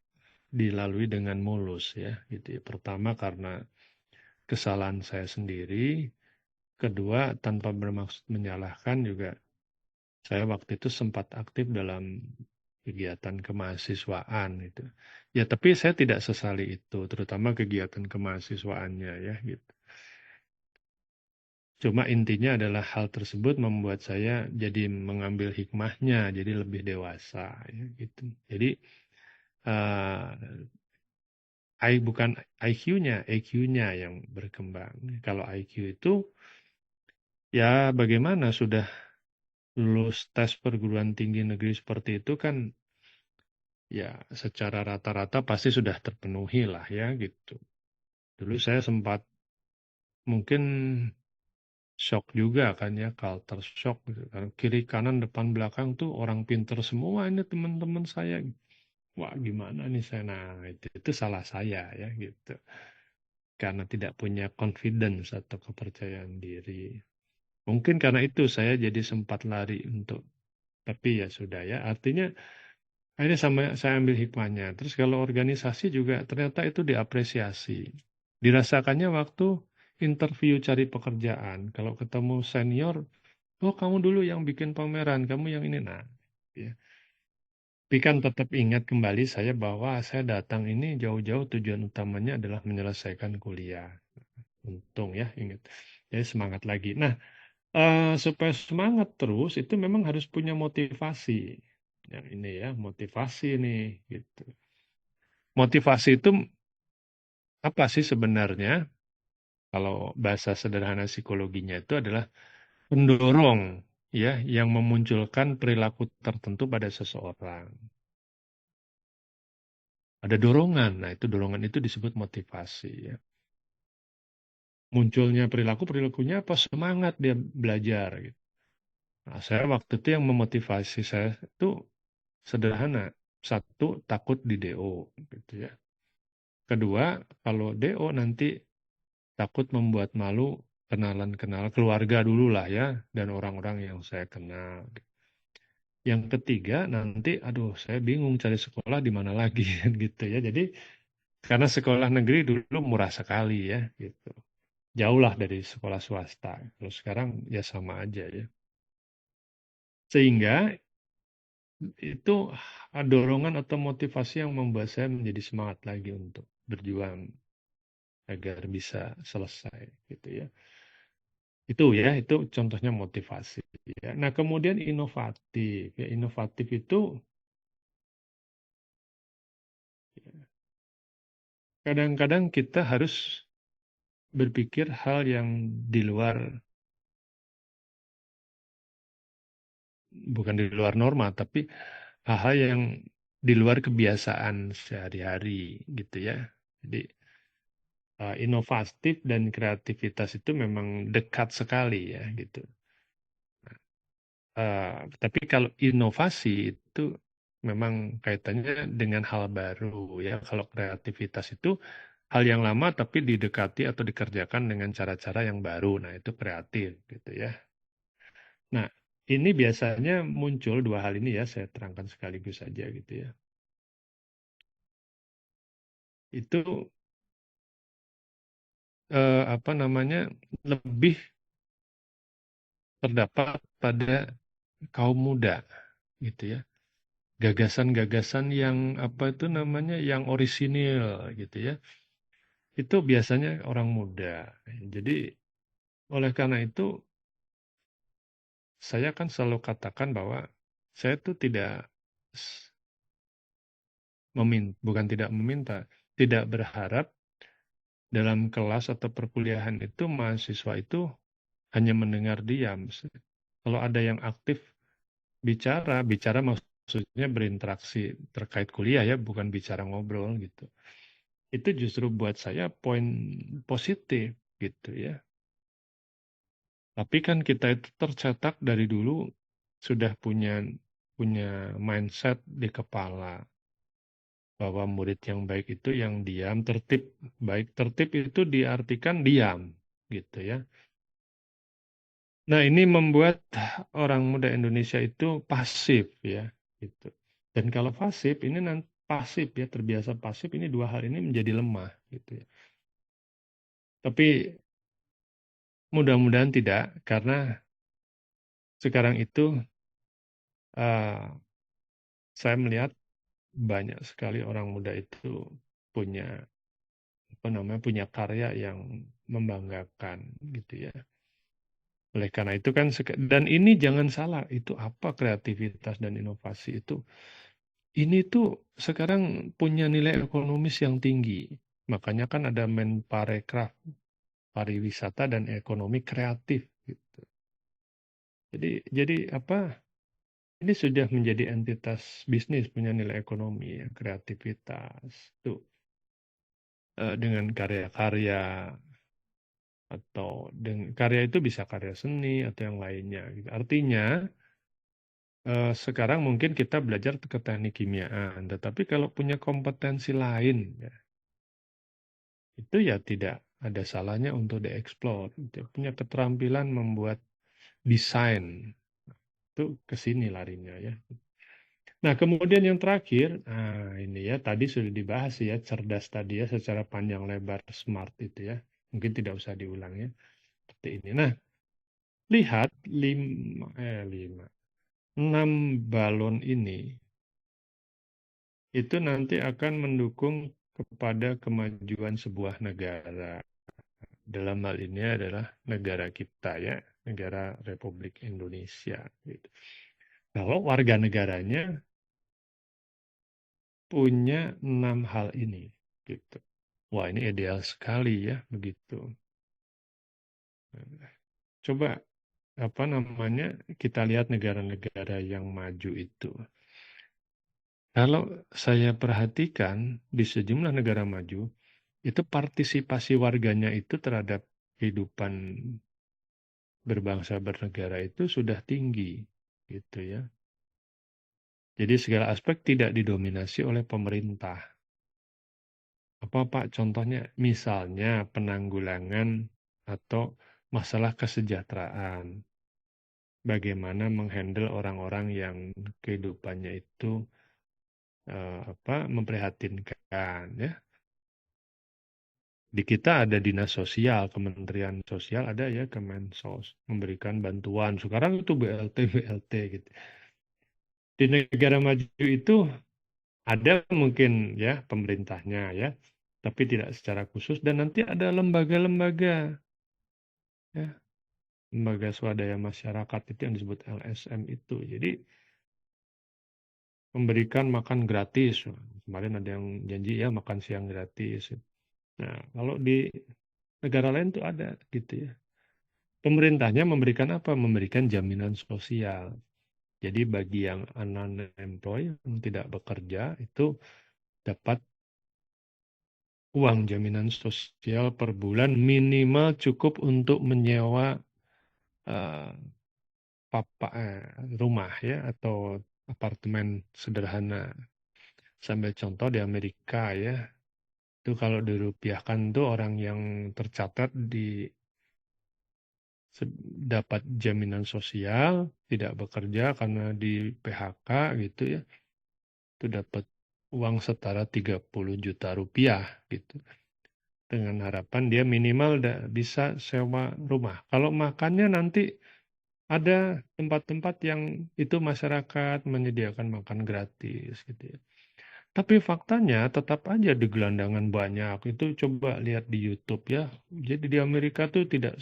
dilalui dengan mulus ya gitu ya. Pertama karena kesalahan saya sendiri, kedua tanpa bermaksud menyalahkan juga saya waktu itu sempat aktif dalam kegiatan kemahasiswaan gitu. Ya tapi saya tidak sesali itu, terutama kegiatan kemahasiswaannya ya gitu. Cuma intinya adalah hal tersebut membuat saya jadi mengambil hikmahnya, jadi lebih dewasa ya gitu. Jadi bukan IQ-nya, EQ-nya yang berkembang. Kalau IQ itu ya bagaimana sudah lulus tes perguruan tinggi negeri seperti itu kan ya secara rata-rata pasti sudah terpenuhi lah ya gitu. Dulu saya sempat mungkin shock juga kan ya, culture shock gitu. Kan. Kiri kanan depan belakang tuh orang pinter semua ini teman-teman saya. Wah gimana nih saya, nah itu salah saya ya gitu. Karena tidak punya confidence atau kepercayaan diri. Mungkin karena itu saya jadi sempat lari untuk, tapi ya sudah ya. Artinya akhirnya saya ambil hikmahnya. Terus kalau organisasi juga ternyata itu diapresiasi. Dirasakannya waktu interview cari pekerjaan. Kalau ketemu senior, oh kamu dulu yang bikin pameran, kamu yang ini. Nah, ya. Tapi kan tetap ingat kembali saya bahwa saya datang ini jauh-jauh tujuan utamanya adalah menyelesaikan kuliah. Untung ya, ingat. Jadi semangat lagi. Nah, supaya semangat terus itu memang harus punya motivasi. Yang ini ya, motivasi nih gitu. Motivasi itu apa sih sebenarnya? Kalau bahasa sederhana psikologinya itu adalah pendorong ya yang memunculkan perilaku tertentu pada seseorang. Ada dorongan. Nah, itu dorongan itu disebut motivasi ya. Munculnya perilakunya apa? Semangat dia belajar gitu. Nah, saya waktu itu yang memotivasi saya itu sederhana. Satu, takut di DO gitu ya. Kedua, kalau DO nanti takut membuat malu kenalan-kenal keluarga dulu lah ya dan orang-orang yang saya kenal. Yang ketiga nanti aduh saya bingung cari sekolah di mana lagi gitu ya. Jadi karena sekolah negeri dulu murah sekali ya gitu. Jauh lah dari sekolah swasta. Kalau sekarang ya sama aja ya. Sehingga itu dorongan atau motivasi yang membuat saya menjadi semangat lagi untuk berjuang agar bisa selesai gitu ya. Itu ya, itu contohnya motivasi ya. Nah, kemudian inovatif. Ya, inovatif itu kadang-kadang kita harus berpikir hal yang di luar, bukan di luar norma, tapi hal-hal yang di luar kebiasaan sehari-hari gitu ya. Jadi inovatif dan kreativitas itu memang dekat sekali ya gitu. Tapi kalau inovasi itu memang kaitannya dengan hal baru ya. Kalau kreativitas itu hal yang lama tapi didekati atau dikerjakan dengan cara-cara yang baru. Nah, itu kreatif gitu ya. Nah, ini biasanya muncul dua hal ini ya, saya terangkan sekaligus saja gitu ya. Itu apa namanya lebih terdapat pada kaum muda gitu ya. Gagasan-gagasan yang apa itu namanya yang orisinil gitu ya. Itu biasanya orang muda. Jadi oleh karena itu saya kan selalu katakan bahwa saya tuh tidak bukan tidak meminta, tidak berharap dalam kelas atau perkuliahan itu mahasiswa itu hanya mendengar diam. Kalau ada yang aktif bicara maksudnya berinteraksi terkait kuliah ya, bukan bicara ngobrol gitu. Itu justru buat saya poin positif gitu ya. Tapi kan kita itu tercetak dari dulu sudah punya punya mindset di kepala bahwa murid yang baik itu yang diam, tertib. Baik tertib itu diartikan diam, gitu ya. Nah, ini membuat orang muda Indonesia itu pasif ya, gitu. Dan kalau pasif ini nanti pasif ya, terbiasa pasif ini dua hal ini menjadi lemah gitu ya. Tapi mudah-mudahan tidak, karena sekarang itu eh, saya melihat banyak sekali orang muda itu punya apa namanya, punya karya yang membanggakan gitu ya. Oleh karena itu kan dan ini jangan salah, itu apa kreativitas dan inovasi itu. Ini tuh sekarang punya nilai ekonomis yang tinggi. Makanya kan ada Menparekraf, pariwisata dan ekonomi kreatif gitu. Jadi apa? Ini sudah menjadi entitas bisnis punya nilai ekonomi ya, kreativitas tuh dengan karya-karya atau dengan karya itu bisa karya seni atau yang lainnya gitu. Artinya sekarang mungkin kita belajar ke teknik kimiaan, tetapi kalau punya kompetensi lain ya, itu ya tidak ada salahnya untuk dieksplor. Dia punya keterampilan membuat desain, itu ke sini larinya ya. Nah, kemudian yang terakhir, nah ini ya tadi sudah dibahas ya, cerdas tadi ya secara panjang lebar, smart itu ya. Mungkin tidak usah diulang ya. Seperti ini. Nah, lihat enam balon ini itu nanti akan mendukung kepada kemajuan sebuah negara. Dalam hal ini adalah negara kita ya, negara Republik Indonesia. Gitu. Kalau warga negaranya punya enam hal ini, gitu. Wah, ini ideal sekali ya, begitu. Coba apa namanya, kita lihat negara-negara yang maju itu. Kalau saya perhatikan di sejumlah negara maju, itu partisipasi warganya itu terhadap kehidupan berbangsa bernegara itu sudah tinggi, gitu ya. Jadi segala aspek tidak didominasi oleh pemerintah. Apa Pak contohnya? Misalnya penanggulangan atau masalah kesejahteraan. Bagaimana menghandle orang-orang yang kehidupannya itu memprihatinkan ya. Di kita ada dinas sosial, Kementerian Sosial ada ya, Kemensos memberikan bantuan. Sekarang itu BLT BLT gitu. Di negara maju itu ada mungkin ya pemerintahnya ya, tapi tidak secara khusus dan nanti ada lembaga-lembaga ya, lembaga swadaya masyarakat itu yang disebut LSM itu. Jadi memberikan makan gratis. Kemarin ada yang janji ya makan siang gratis. Nah, kalau di negara lain tuh ada gitu ya. Pemerintahnya memberikan apa? Memberikan jaminan sosial. Jadi bagi yang unemployed, yang tidak bekerja, itu dapat uang jaminan sosial per bulan minimal cukup untuk menyewa eh, rumah ya atau apartemen sederhana. Sambil contoh di Amerika ya, itu kalau dirupiahkan tuh orang yang tercatat dapat jaminan sosial, tidak bekerja karena di PHK gitu ya, itu dapat uang setara 30 juta rupiah gitu. Dengan harapan dia minimal bisa sewa rumah. Kalau makannya nanti ada tempat-tempat yang itu masyarakat menyediakan makan gratis gitu ya. Tapi faktanya tetap aja di gelandangan banyak. Itu coba lihat di YouTube ya. Jadi di Amerika tuh tidak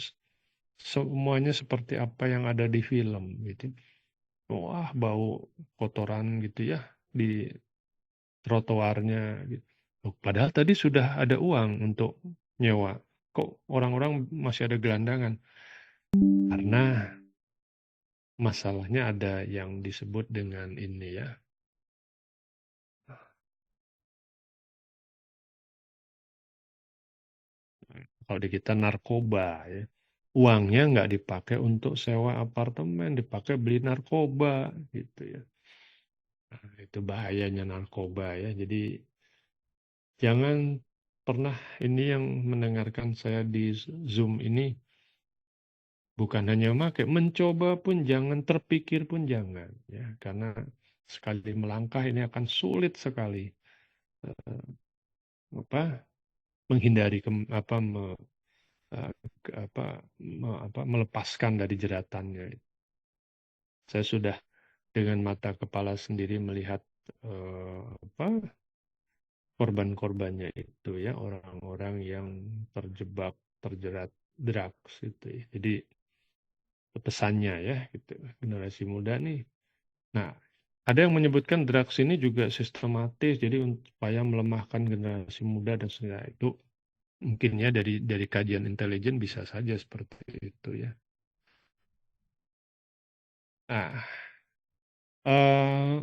semuanya seperti apa yang ada di film gitu. Wah, bau kotoran gitu ya di trotoarnya gitu. Loh, padahal tadi sudah ada uang untuk nyewa. Kok orang-orang masih ada gelandangan? Karena masalahnya ada yang disebut dengan ini ya. Kalau di kita narkoba ya. Uangnya nggak dipakai untuk sewa apartemen, dipakai beli narkoba gitu ya. Nah, itu bahayanya narkoba ya. Jadi Jangan pernah ini yang mendengarkan saya di Zoom ini, bukan hanya pakai, mencoba pun jangan, terpikir pun jangan, ya, karena sekali melangkah ini akan sulit sekali apa menghindari apa, melepaskan dari jeratannya. Saya sudah dengan mata kepala sendiri melihat apa korban-korbannya itu, ya, orang-orang yang terjerat drugs itu, ya. Jadi pesannya, ya, gitu, generasi muda nih. Nah, ada yang menyebutkan drugs ini juga sistematis, jadi supaya melemahkan generasi muda dan sebagainya. Itu mungkin, ya, dari kajian intelijen bisa saja seperti itu, ya. Nah, eh,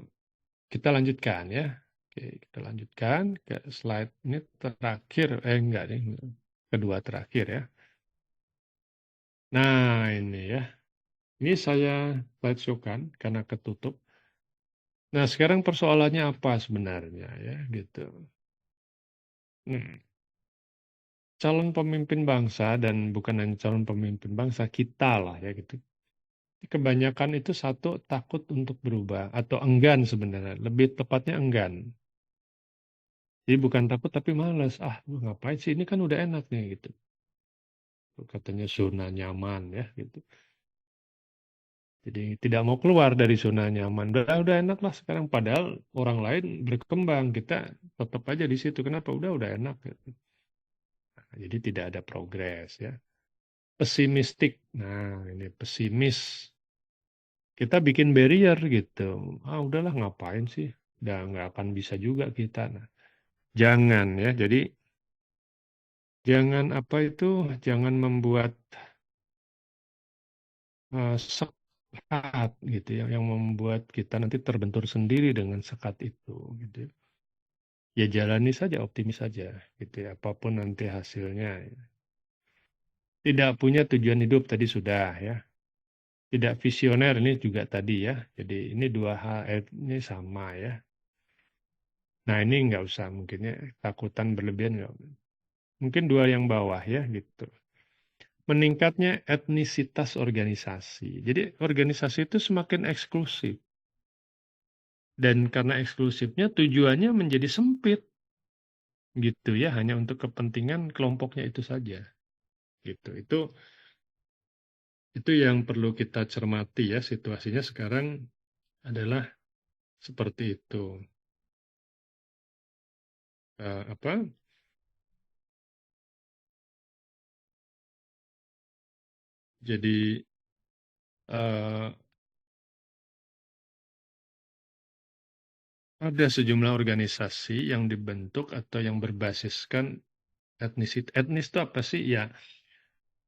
kita lanjutkan, ya. Oke, kita lanjutkan ke slide ini terakhir, enggak nih, kedua terakhir, ya. Nah, ini, ya. Ini saya slideshow kan karena ketutup. Nah, sekarang persoalannya apa sebenarnya, ya, gitu. Nah, calon pemimpin bangsa, dan bukan hanya calon pemimpin bangsa, kita lah, ya, gitu. Kebanyakan itu satu, takut untuk berubah atau enggan sebenarnya. Lebih tepatnya enggan. Jadi bukan takut tapi malas. Ah, ngapain sih, ini kan udah enak nih, gitu. Katanya zona nyaman, ya, gitu. Jadi tidak mau keluar dari zona nyaman. Udah enak lah sekarang. Padahal orang lain berkembang, kita tetap aja di situ. Kenapa? Udah enak, gitu. Nah, jadi tidak ada progres, ya. Pesimistik. Nah, ini pesimis. Kita bikin barrier gitu. Ah, udahlah, ngapain sih? Udah nggak akan bisa juga kita. Nah, jangan, ya. Jadi jangan apa itu, jangan membuat sekat gitu, ya, yang membuat kita nanti terbentur sendiri dengan sekat itu, gitu, ya. Ya jalani saja, optimis saja, gitu, ya. Apapun nanti hasilnya, ya. Tidak punya tujuan hidup tadi sudah, ya. Tidak visioner ini juga tadi, ya. Jadi ini dua hal ini sama, ya. Nah, ini nggak usah mungkinnya takutan berlebihan nggak. Mungkin dua yang bawah, ya, gitu. Meningkatnya etnisitas organisasi. Jadi organisasi itu semakin eksklusif. Dan karena eksklusifnya tujuannya menjadi sempit, gitu, ya, hanya untuk kepentingan kelompoknya itu saja, gitu. Itu yang perlu kita cermati, ya, situasinya sekarang adalah seperti itu. Apa? Jadi eh, ada sejumlah organisasi yang dibentuk atau yang berbasiskan etnis. Etnis itu apa sih? Ya,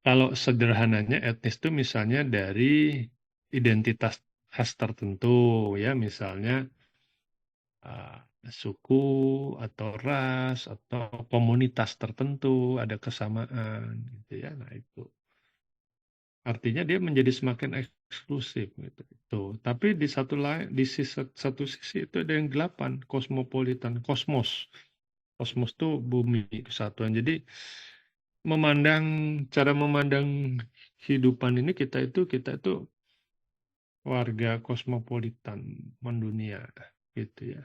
kalau sederhananya etnis itu misalnya dari identitas khas tertentu, ya, misalnya uh, suku atau ras atau komunitas tertentu ada kesamaan, gitu, ya. Nah, itu artinya dia menjadi semakin eksklusif, gitu. Tuh. Tapi di satu lain, di satu sisi itu ada yang delapan, kosmopolitan, kosmos. Kosmos itu bumi, kesatuan. Jadi memandang cara memandang kehidupan ini, kita itu warga kosmopolitan mendunia, gitu, ya.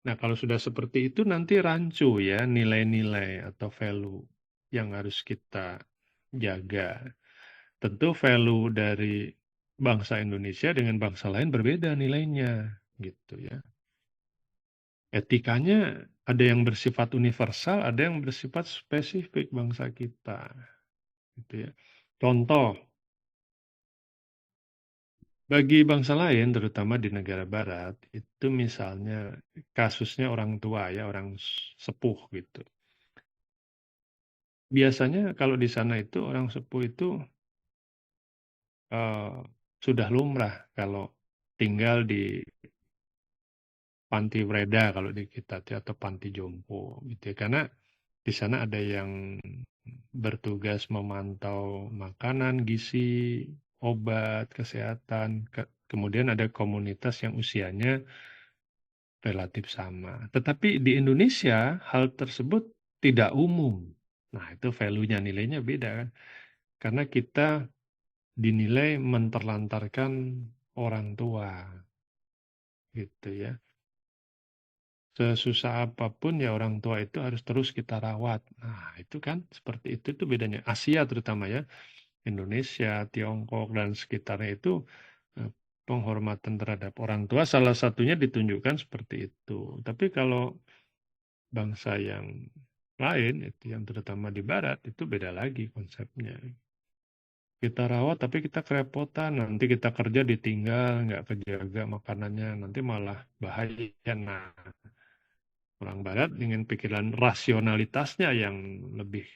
Nah, kalau sudah seperti itu nanti rancu, ya, nilai-nilai atau value yang harus kita jaga. Tentu value dari bangsa Indonesia dengan bangsa lain berbeda nilainya, gitu, ya. Etikanya ada yang bersifat universal, ada yang bersifat spesifik bangsa kita, gitu, ya. Contoh, bagi bangsa lain, terutama di negara barat, itu misalnya kasusnya orang tua, ya, orang sepuh, gitu. Biasanya kalau di sana itu orang sepuh itu eh, sudah lumrah kalau tinggal di panti Breda kalau di kita, atau panti jompo, gitu, ya. Karena di sana ada yang bertugas memantau makanan, gizi, obat, kesehatan. Kemudian ada komunitas yang usianya relatif sama. Tetapi di Indonesia hal tersebut tidak umum. Nah, itu value-nya, nilainya beda kan. Karena kita dinilai menterlantarkan orang tua, gitu ya. Sesusah apapun ya orang tua itu harus terus kita rawat. Nah, itu kan seperti itu bedanya. Asia terutama ya, Indonesia, Tiongkok dan sekitarnya itu eh, penghormatan terhadap orang tua salah satunya ditunjukkan seperti itu. Tapi kalau bangsa yang lain itu yang terutama di barat itu beda lagi konsepnya. Kita rawat tapi kita kerepotan, nanti kita kerja ditinggal, nggak kejaga makanannya, nanti malah bahaya. Nah, orang barat dengan pikiran rasionalitasnya yang lebih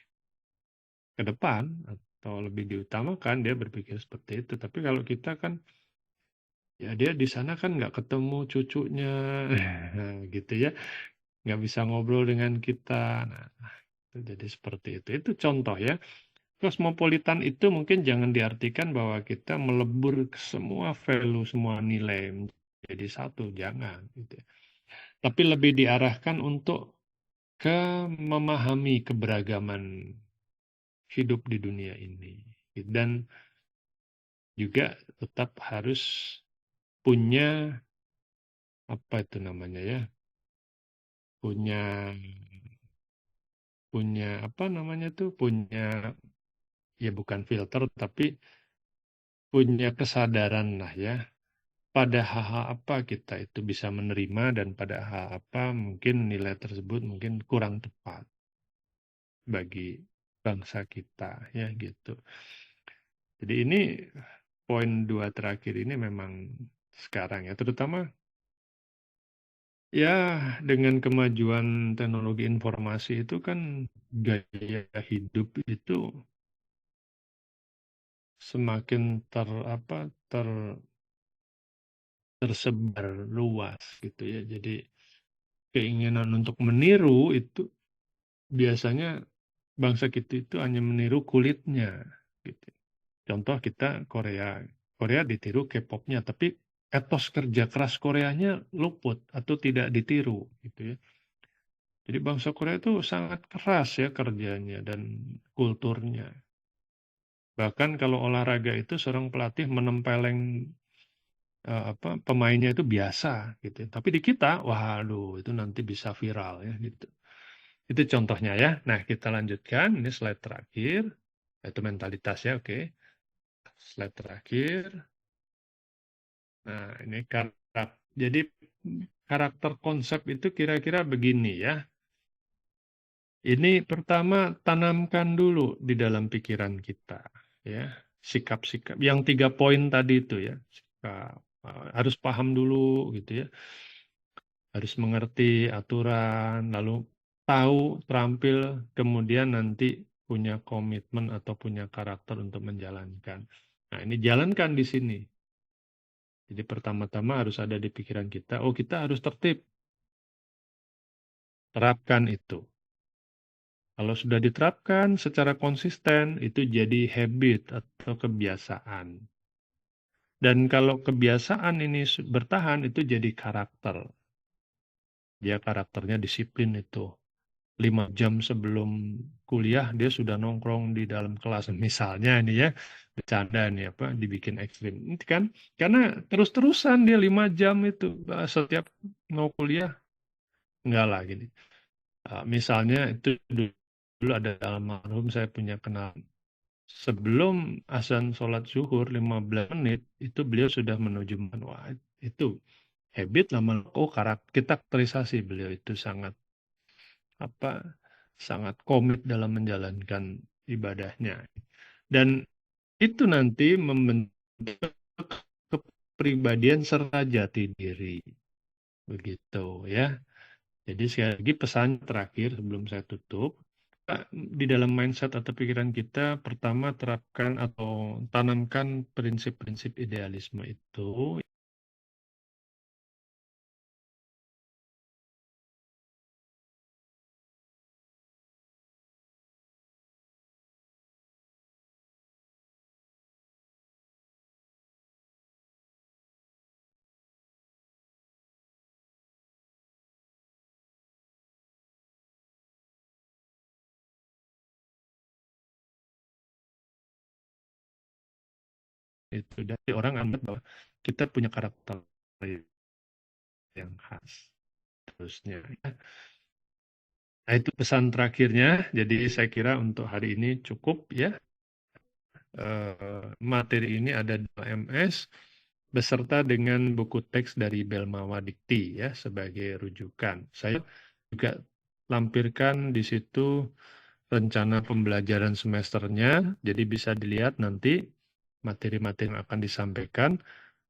ke depan atau lebih diutamakan, dia berpikir seperti itu. Tapi kalau kita kan, ya dia di sana kan nggak ketemu cucunya, gitu ya, nggak bisa ngobrol dengan kita. Nah, itu jadi seperti itu. Itu contoh ya. Kosmopolitan itu mungkin jangan diartikan bahwa kita melebur ke semua value, semua nilai menjadi satu, jangan. Gitu ya. Tapi lebih diarahkan untuk ke memahami keberagaman hidup di dunia ini. Dan juga tetap harus punya, apa itu namanya ya, punya punya apa namanya tuh, punya, ya bukan filter, tapi punya kesadaran lah ya, pada hal-hal apa kita itu bisa menerima dan pada hal apa mungkin nilai tersebut mungkin kurang tepat bagi bangsa kita ya gitu. Jadi ini poin dua terakhir ini memang sekarang ya, terutama ya dengan kemajuan teknologi informasi itu kan gaya hidup itu semakin tersebar luas gitu ya. Jadi keinginan untuk meniru itu biasanya bangsa kita itu hanya meniru kulitnya gitu. Contoh kita Korea, Korea ditiru K-popnya, tapi etos kerja keras Koreanya luput atau tidak ditiru gitu ya. Jadi bangsa Korea itu sangat keras ya kerjanya dan kulturnya. Bahkan kalau olahraga itu seorang pelatih menempeleng pemainnya itu biasa gitu. Tapi di kita, waduh itu nanti bisa viral ya gitu. Itu contohnya ya. Nah, kita lanjutkan. Ini slide terakhir. Itu mentalitas ya, oke. Slide terakhir. Nah, ini karakter. Jadi karakter konsep itu kira-kira begini ya. Ini pertama tanamkan dulu di dalam pikiran kita ya. Sikap-sikap yang 3 poin tadi itu ya. Sikap, harus paham dulu gitu ya. Harus mengerti aturan, lalu tahu, terampil, kemudian nanti punya komitmen atau punya karakter untuk menjalankan. Nah, ini jalankan di sini. Jadi pertama-tama harus ada di pikiran kita, oh kita harus tertib, terapkan itu. Kalau sudah diterapkan secara konsisten, itu jadi habit atau kebiasaan. Dan kalau kebiasaan ini bertahan, itu jadi karakter. Dia karakternya disiplin itu. 5 jam sebelum kuliah dia sudah nongkrong di dalam kelas misalnya ini ya, bercanda nih apa dibikin ekstrim ini kan, karena terus-terusan dia 5 jam itu setiap mau kuliah, enggak lah gini. Misalnya itu dulu ada almarhum saya punya kenal, sebelum azan sholat zuhur 15 menit itu beliau sudah menuju wah itu habit lama, oh kita karakterisasi beliau itu sangat apa sangat komit dalam menjalankan ibadahnya. Dan itu nanti membentuk kepribadian serta jati diri. Begitu ya. Jadi sekali lagi pesan terakhir sebelum saya tutup, di dalam mindset atau pikiran kita, pertama terapkan atau tanamkan prinsip-prinsip idealisme itu. Itu dari orang anggap bahwa kita punya karakter yang khas. Terusnya, ya. Nah, itu pesan terakhirnya. Jadi saya kira untuk hari ini cukup ya. Materi ini ada 2 MS beserta dengan buku teks dari Belmawa Dikti ya sebagai rujukan. Saya juga lampirkan di situ rencana pembelajaran semesternya, jadi bisa dilihat nanti materi-materi yang akan disampaikan.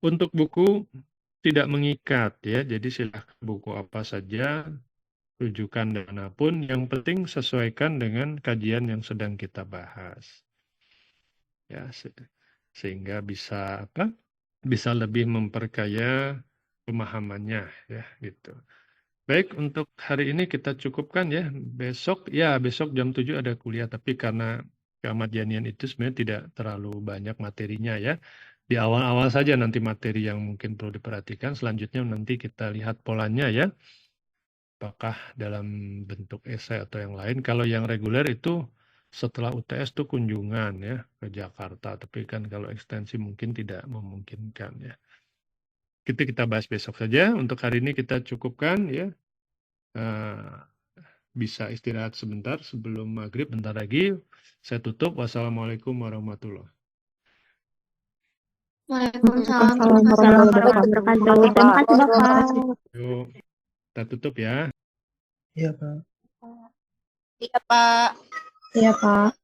Untuk buku tidak mengikat ya, jadi silakan buku apa saja, rujukan dimanapun, yang penting sesuaikan dengan kajian yang sedang kita bahas. Ya, sehingga bisa apa? Bisa lebih memperkaya pemahamannya ya gitu. Baik, untuk hari ini kita cukupkan ya. Besok jam 7 ada kuliah, tapi karena keahmadiyanian itu sebenarnya tidak terlalu banyak materinya ya. Di awal-awal saja nanti materi yang mungkin perlu diperhatikan, selanjutnya nanti kita lihat polanya ya. Apakah dalam bentuk esai atau yang lain. Kalau yang reguler itu setelah UTS itu kunjungan ya ke Jakarta, tapi kan kalau ekstensi mungkin tidak memungkinkan ya. Kita bahas besok saja. Untuk hari ini kita cukupkan ya. Bisa istirahat sebentar sebelum maghrib, bentar lagi. Saya tutup. Wassalamualaikum warahmatullahi Waalaikumsalam Waalaikumsalam warahmatullahi wabarakatuh. Terima kasih Bapak. wabarakatuh. Yuk, kita tutup ya. Iya, Pak. Iya, Pak. Iya Pak.